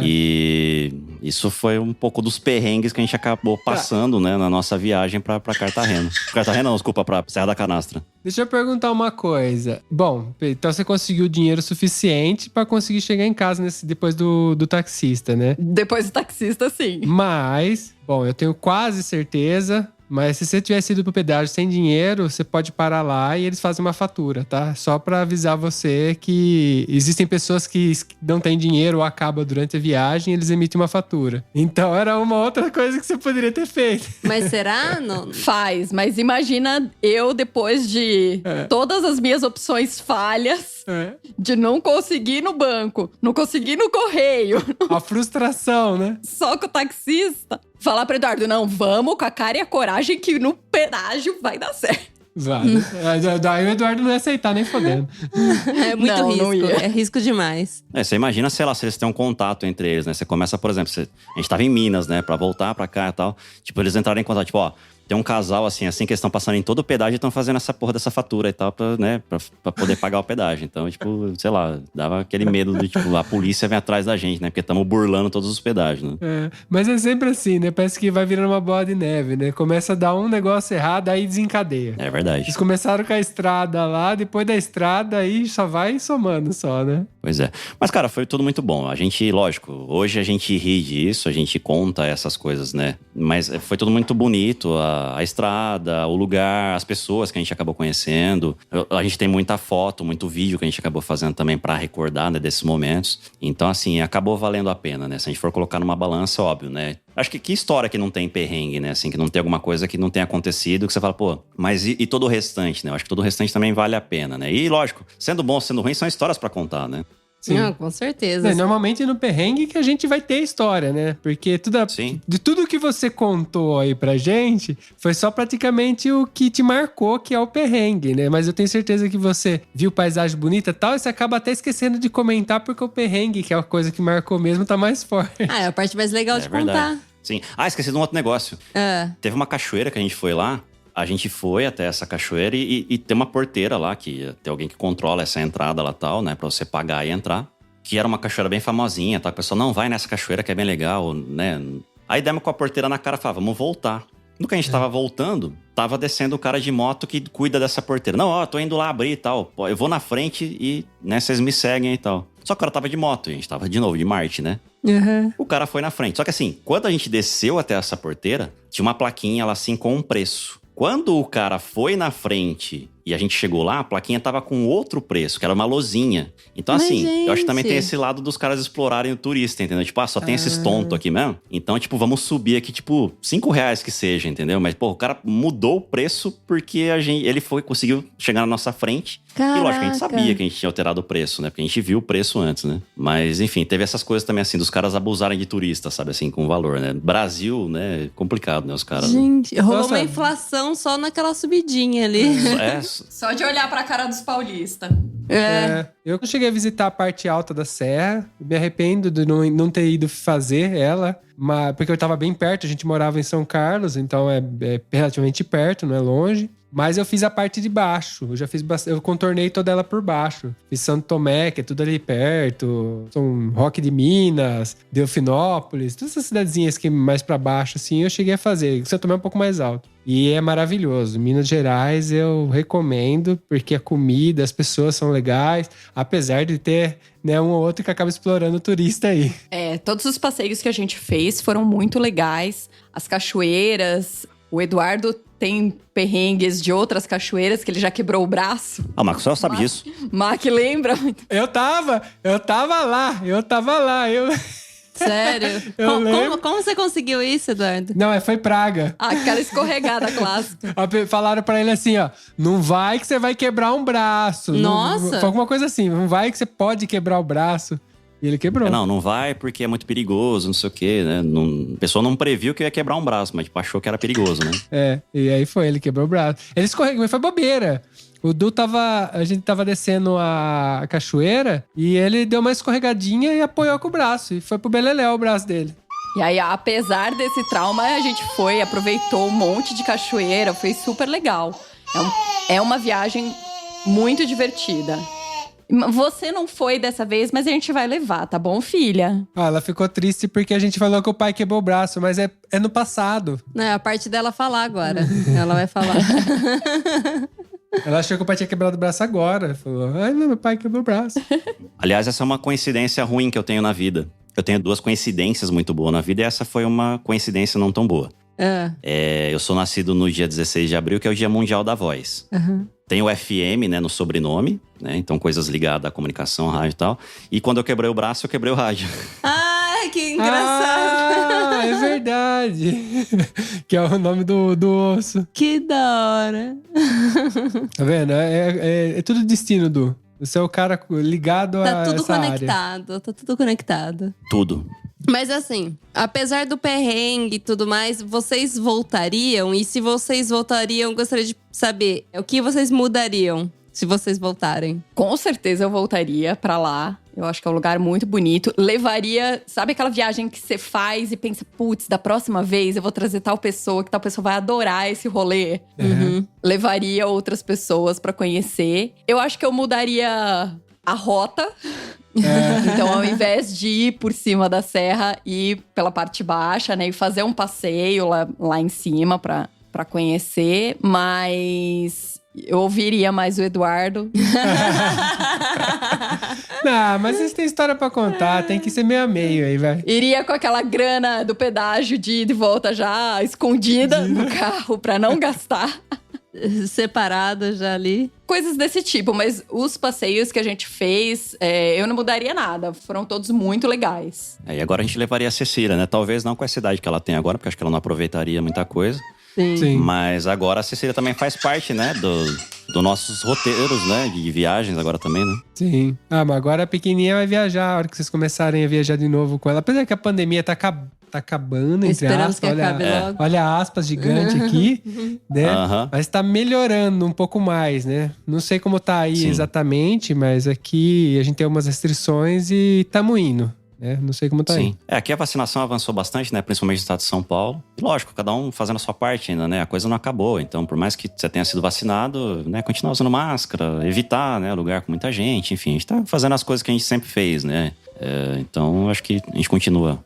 E isso foi um pouco dos perrengues que a gente acabou passando, né, na nossa viagem pra Cartagena. Cartagena não, desculpa, pra Serra da Canastra. Deixa eu perguntar uma coisa. Bom, então você conseguiu dinheiro suficiente pra conseguir chegar em casa depois do taxista, né? Depois do taxista, sim. Mas, bom, eu tenho quase certeza... Mas se você tivesse ido pro pedágio sem dinheiro, você pode parar lá e eles fazem uma fatura, tá? Só pra avisar você que existem pessoas que não têm dinheiro ou acabam durante a viagem e eles emitem uma fatura. Então era uma outra coisa que você poderia ter feito. Mas será? Não. Faz, mas imagina eu depois de todas as minhas opções falhas, de não conseguir no banco, não conseguir no correio. A frustração, né? Só com o taxista. Falar pro Eduardo, não, vamos com a cara e a coragem que no pedágio vai dar certo. Vale. Daí o Eduardo não ia aceitar nem fodendo. É muito Não, risco, não ia. é risco demais. Você imagina, sei lá, se eles têm um contato entre eles, né? Você começa, por exemplo, a gente tava em Minas, né? Pra voltar pra cá e tal. Tipo, eles entraram em contato, tipo, ó... Tem um casal, assim, que eles estão passando em todo o pedágio e estão fazendo essa porra dessa fatura e tal, pra poder pagar o pedágio. Então, tipo, sei lá, dava aquele medo de, tipo, a polícia vem atrás da gente, né? Porque estamos burlando todos os pedágios, né? Mas é sempre assim, né? Parece que vai virando uma bola de neve, né? Começa a dar um negócio errado, aí desencadeia. É verdade. Eles começaram com a estrada lá, depois da estrada, aí só vai somando só, né? Pois é. Mas, cara, foi tudo muito bom. A gente, lógico, hoje a gente ri disso, a gente conta essas coisas, né? Mas foi tudo muito bonito, a estrada, o lugar, as pessoas que a gente acabou conhecendo. A gente tem muita foto, muito vídeo que a gente acabou fazendo também pra recordar, né, desses momentos. Então, assim, acabou valendo a pena, né? Se a gente for colocar numa balança, óbvio, né? Acho que história que não tem perrengue, né? Assim, que não tem alguma coisa que não tenha acontecido, que você fala, pô, mas e todo o restante, né? Eu acho que todo o restante também vale a pena, né? E, lógico, sendo bom, sendo ruim, são histórias pra contar, né? Sim. Não, com certeza. Normalmente no perrengue que a gente vai ter história, né? Porque de tudo que você contou aí pra gente, foi só praticamente o que te marcou, que é o perrengue, né? Mas eu tenho certeza que você viu paisagem bonita e tal, e você acaba até esquecendo de comentar, porque o perrengue, que é a coisa que marcou mesmo, tá mais forte. É a parte mais legal de verdade. contar. Sim. Ah, esqueci de um outro negócio. Teve uma cachoeira que a gente foi lá. A gente foi até essa cachoeira e tem uma porteira lá, que tem alguém que controla essa entrada lá e tal, né? Pra você pagar e entrar. Que era uma cachoeira bem famosinha, tá? O pessoal, não, vai nessa cachoeira que é bem legal, né? Aí demos com a porteira na cara e falava, vamos voltar. No que a gente tava voltando, tava descendo o cara de moto que cuida dessa porteira. Não, tô indo lá abrir e tal. Eu vou na frente e, né, vocês me seguem e tal. Só que o cara tava de moto, a gente tava de novo de Marte, né? O cara foi na frente. Só que assim, quando a gente desceu até essa porteira, tinha uma plaquinha lá assim com um preço. Quando o cara foi na frente e a gente chegou lá, a plaquinha tava com outro preço, que era uma lozinha. Então, Mas, assim, gente, eu acho que também tem esse lado dos caras explorarem o turista, entendeu? Tipo, só tem esses tontos aqui mesmo. Então, tipo, vamos subir aqui, tipo, R$5 que seja, entendeu? Mas, pô, o cara mudou o preço porque ele conseguiu chegar na nossa frente. Caraca. E lógico, a gente sabia que a gente tinha alterado o preço, né? Porque a gente viu o preço antes, né? Mas, enfim, teve essas coisas também, assim, dos caras abusarem de turista, sabe? Assim, com valor, né? Brasil, né? Complicado, né? Os caras... Gente, rolou Nossa. uma inflação só naquela subidinha ali. Só de olhar pra cara dos paulistas. Eu cheguei a visitar a parte alta da serra. Me arrependo de não ter ido fazer ela. Porque eu tava bem perto, a gente morava em São Carlos, então é relativamente perto, não é longe. Mas eu fiz a parte de baixo. Eu contornei toda ela por baixo. Fiz Santo Tomé, que é tudo ali perto. São Roque de Minas, Delfinópolis. Todas essas cidadezinhas que mais pra baixo, assim, eu cheguei a fazer. Santo Tomé é um pouco mais alto. E é maravilhoso. Minas Gerais eu recomendo, porque a comida, as pessoas são legais. Apesar de ter, né, um ou outro que acaba explorando o turista aí. Todos os passeios que a gente fez foram muito legais. As cachoeiras. O Eduardo tem perrengues de outras cachoeiras, que ele já quebrou o braço. Ah, o Maxwell sabe disso. Mac lembra? Eu tava lá. Sério? Eu lembro. Como você conseguiu isso, Eduardo? Não, foi praga. Aquela escorregada clássica. Falaram pra ele assim, ó, não vai que você vai quebrar um braço. Nossa! Foi alguma coisa assim, não vai que você pode quebrar o braço. E ele quebrou. Não vai porque é muito perigoso, não sei o quê, né? A pessoa não previu que ia quebrar um braço, mas tipo, achou que era perigoso, né? E aí ele quebrou o braço. Ele escorregou, mas foi bobeira. O Du a gente tava descendo a cachoeira e ele deu uma escorregadinha e apoiou com o braço. E foi pro beleléu o braço dele. E aí, apesar desse trauma, a gente aproveitou um monte de cachoeira, foi super legal. É uma viagem muito divertida. Você não foi dessa vez, mas a gente vai levar, tá bom, filha? Ela ficou triste porque a gente falou que o pai quebrou o braço, mas é no passado. É a parte dela falar agora. Ela vai falar. Ela achou que o pai tinha quebrado o braço agora. Falou, não, meu pai quebrou o braço. Aliás, essa é uma coincidência ruim que eu tenho na vida. Eu tenho 2 coincidências muito boas na vida e essa foi uma coincidência não tão boa. Eu sou nascido no dia 16 de abril, que é o Dia Mundial da Voz. Tem o FM, né, no sobrenome, né? Então coisas ligadas à comunicação, rádio e tal. E quando eu quebrei o braço, eu quebrei o rádio. Ai, que engraçado! É verdade. Que é o nome do osso. Que da hora. Tá vendo? É tudo destino, Du. Você é o cara ligado a essa Tá tudo conectado. Tudo. Mas assim, apesar do perrengue e tudo mais, vocês voltariam? E se vocês voltariam, gostaria de saber o que vocês mudariam se vocês voltarem? Com certeza eu voltaria pra lá. Eu acho que é um lugar muito bonito. Levaria, sabe aquela viagem que você faz e pensa, putz, da próxima vez eu vou trazer tal pessoa, que tal pessoa vai adorar esse rolê. Levaria outras pessoas pra conhecer. Eu acho que eu mudaria a rota. Então, ao invés de ir por cima da serra, ir pela parte baixa, né? E fazer um passeio lá em cima pra conhecer. Mas eu ouviria mais o Eduardo. Não, mas vocês têm história pra contar. Tem que ser meio a meio aí, vai. Iria com aquela grana do pedágio de ida e volta já escondida no carro pra não gastar. Separada já ali. Coisas desse tipo, mas os passeios que a gente fez, eu não mudaria nada. Foram todos muito legais. E agora a gente levaria a Cecília, né? Talvez não com a idade que ela tem agora, porque acho que ela não aproveitaria muita coisa. Sim. Mas agora a Cecília também faz parte, né? Dos nossos roteiros, né? De viagens agora também, né? Sim. Mas agora a pequenininha vai viajar. A hora que vocês começarem a viajar de novo com ela. Apesar que a pandemia tá acabando, entre Esperamos aspas. que acabe logo. Olha aspas gigante aqui, né? Mas tá melhorando um pouco mais, né? Não sei como tá aí exatamente, mas aqui a gente tem umas restrições e tamo indo. Não sei como tá aí. Aqui a vacinação avançou bastante, né? Principalmente no estado de São Paulo. Lógico, cada um fazendo a sua parte ainda, né? A coisa não acabou. Então, por mais que você tenha sido vacinado, né? Continuar usando máscara, evitar, né? Lugar com muita gente. Enfim, a gente tá fazendo as coisas que a gente sempre fez, né? Então, acho que a gente continua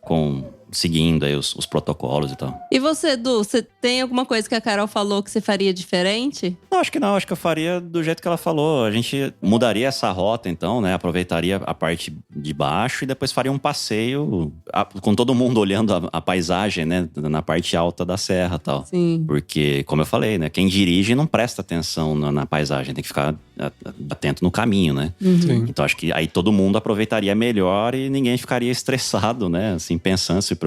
seguindo aí os protocolos e tal. E você, Du, você tem alguma coisa que a Carol falou que você faria diferente? Não, acho que não. Acho que eu faria do jeito que ela falou. A gente mudaria essa rota, então, né? Aproveitaria a parte de baixo e depois faria um passeio com todo mundo olhando a paisagem, né? Na parte alta da serra e tal. Sim. Porque, como eu falei, né? Quem dirige não presta atenção na paisagem. Tem que ficar atento no caminho, né? Sim. Então, acho que aí todo mundo aproveitaria melhor e ninguém ficaria estressado, né? Assim, pensando, se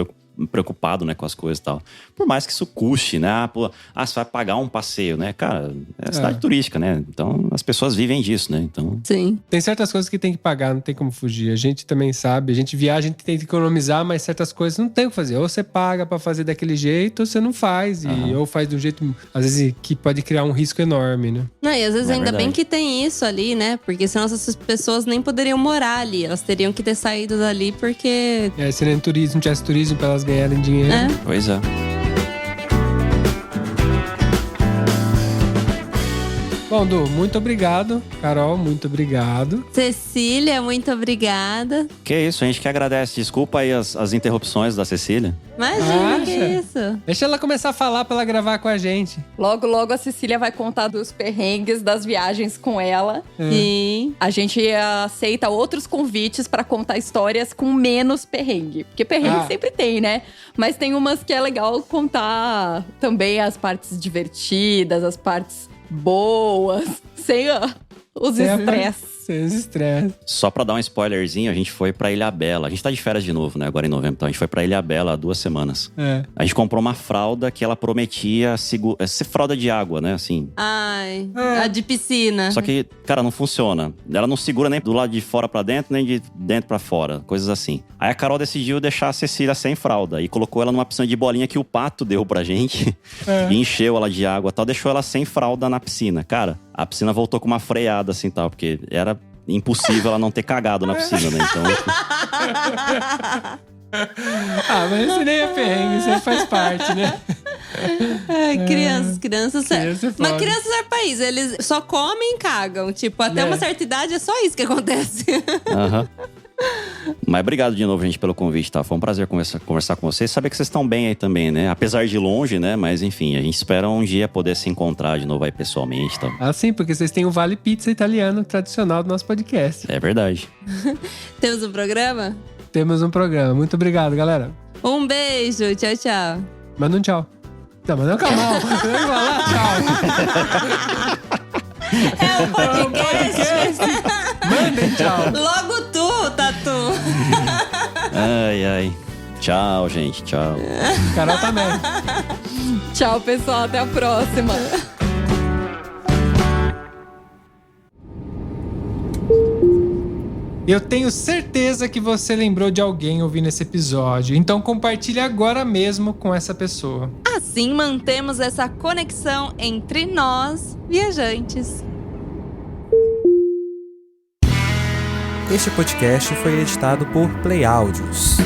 preocupado, né, com as coisas e tal. Por mais que isso custe, né? Você vai pagar um passeio, né? Cara, é cidade turística, né? Então, as pessoas vivem disso, né? Então... Sim. Tem certas coisas que tem que pagar, não tem como fugir. A gente também sabe, a gente viaja, a gente tem que economizar, mas certas coisas não tem o que fazer. Ou você paga pra fazer daquele jeito, ou você não faz. Ou faz de um jeito, às vezes, que pode criar um risco enorme, né? Não, e às vezes ainda verdade. bem que tem isso ali, né? Porque senão essas pessoas nem poderiam morar ali. Elas teriam que ter saído dali porque... Se não tivesse turismo pra elas ganharem dinheiro. Pois é. Bom, Du, muito obrigado. Carol, muito obrigado. Cecília, muito obrigada. Que isso, a gente que agradece. Desculpa aí as interrupções da Cecília. Imagina, que Acha? isso. Deixa ela começar a falar pra ela gravar com a gente. Logo, logo a Cecília vai contar dos perrengues das viagens com ela. Sim. A gente aceita outros convites pra contar histórias com menos perrengue. Porque perrengue sempre tem, né? Mas tem umas que é legal contar também as partes divertidas, as partes boas, sem os estresses. Sem os estresses. Só pra dar um spoilerzinho, a gente foi pra Ilhabela. A gente tá de férias de novo, né? Agora em novembro. Então a gente foi pra Ilhabela há 2 semanas. A gente comprou uma fralda que ela prometia ser fralda de água, né? Assim. Ai, a de piscina. Só que, cara, não funciona. Ela não segura nem do lado de fora pra dentro, nem de dentro pra fora. Coisas assim. Aí a Carol decidiu deixar a Cecília sem fralda. E colocou ela numa piscina de bolinha que o Pato deu pra gente. E encheu ela de água e tal. Deixou ela sem fralda na piscina. Cara, a piscina voltou com uma freada assim tal. Porque era impossível ela não ter cagado na piscina, né? Então... Mas esse nem é perrengue, isso aí faz parte, né? Ai, crianças. Criança é foda. Mas crianças é país, eles só comem e cagam. Tipo, até uma certa idade é só isso que acontece. Aham. Mas obrigado de novo, gente, pelo convite, tá? Foi um prazer conversar com vocês. Saber que vocês estão bem aí também, né? Apesar de longe, né? Mas enfim, a gente espera um dia poder se encontrar de novo aí pessoalmente, tá? Sim, porque vocês têm o Vale Pizza italiano tradicional do nosso podcast. É verdade. Temos um programa? Temos um programa. Muito obrigado, galera. Um beijo, tchau, tchau. Manda um tchau. Não, mas não calma. Você vai falar tchau. É um podcast. Mandem tchau. Logo tu, Tatu. Ai. Tchau, gente. Tchau. Carol também. Tchau, pessoal. Até a próxima. Eu tenho certeza que você lembrou de alguém ouvindo esse episódio, então compartilhe agora mesmo com essa pessoa. Assim mantemos essa conexão entre nós, viajantes. Este podcast foi editado por Play Áudios.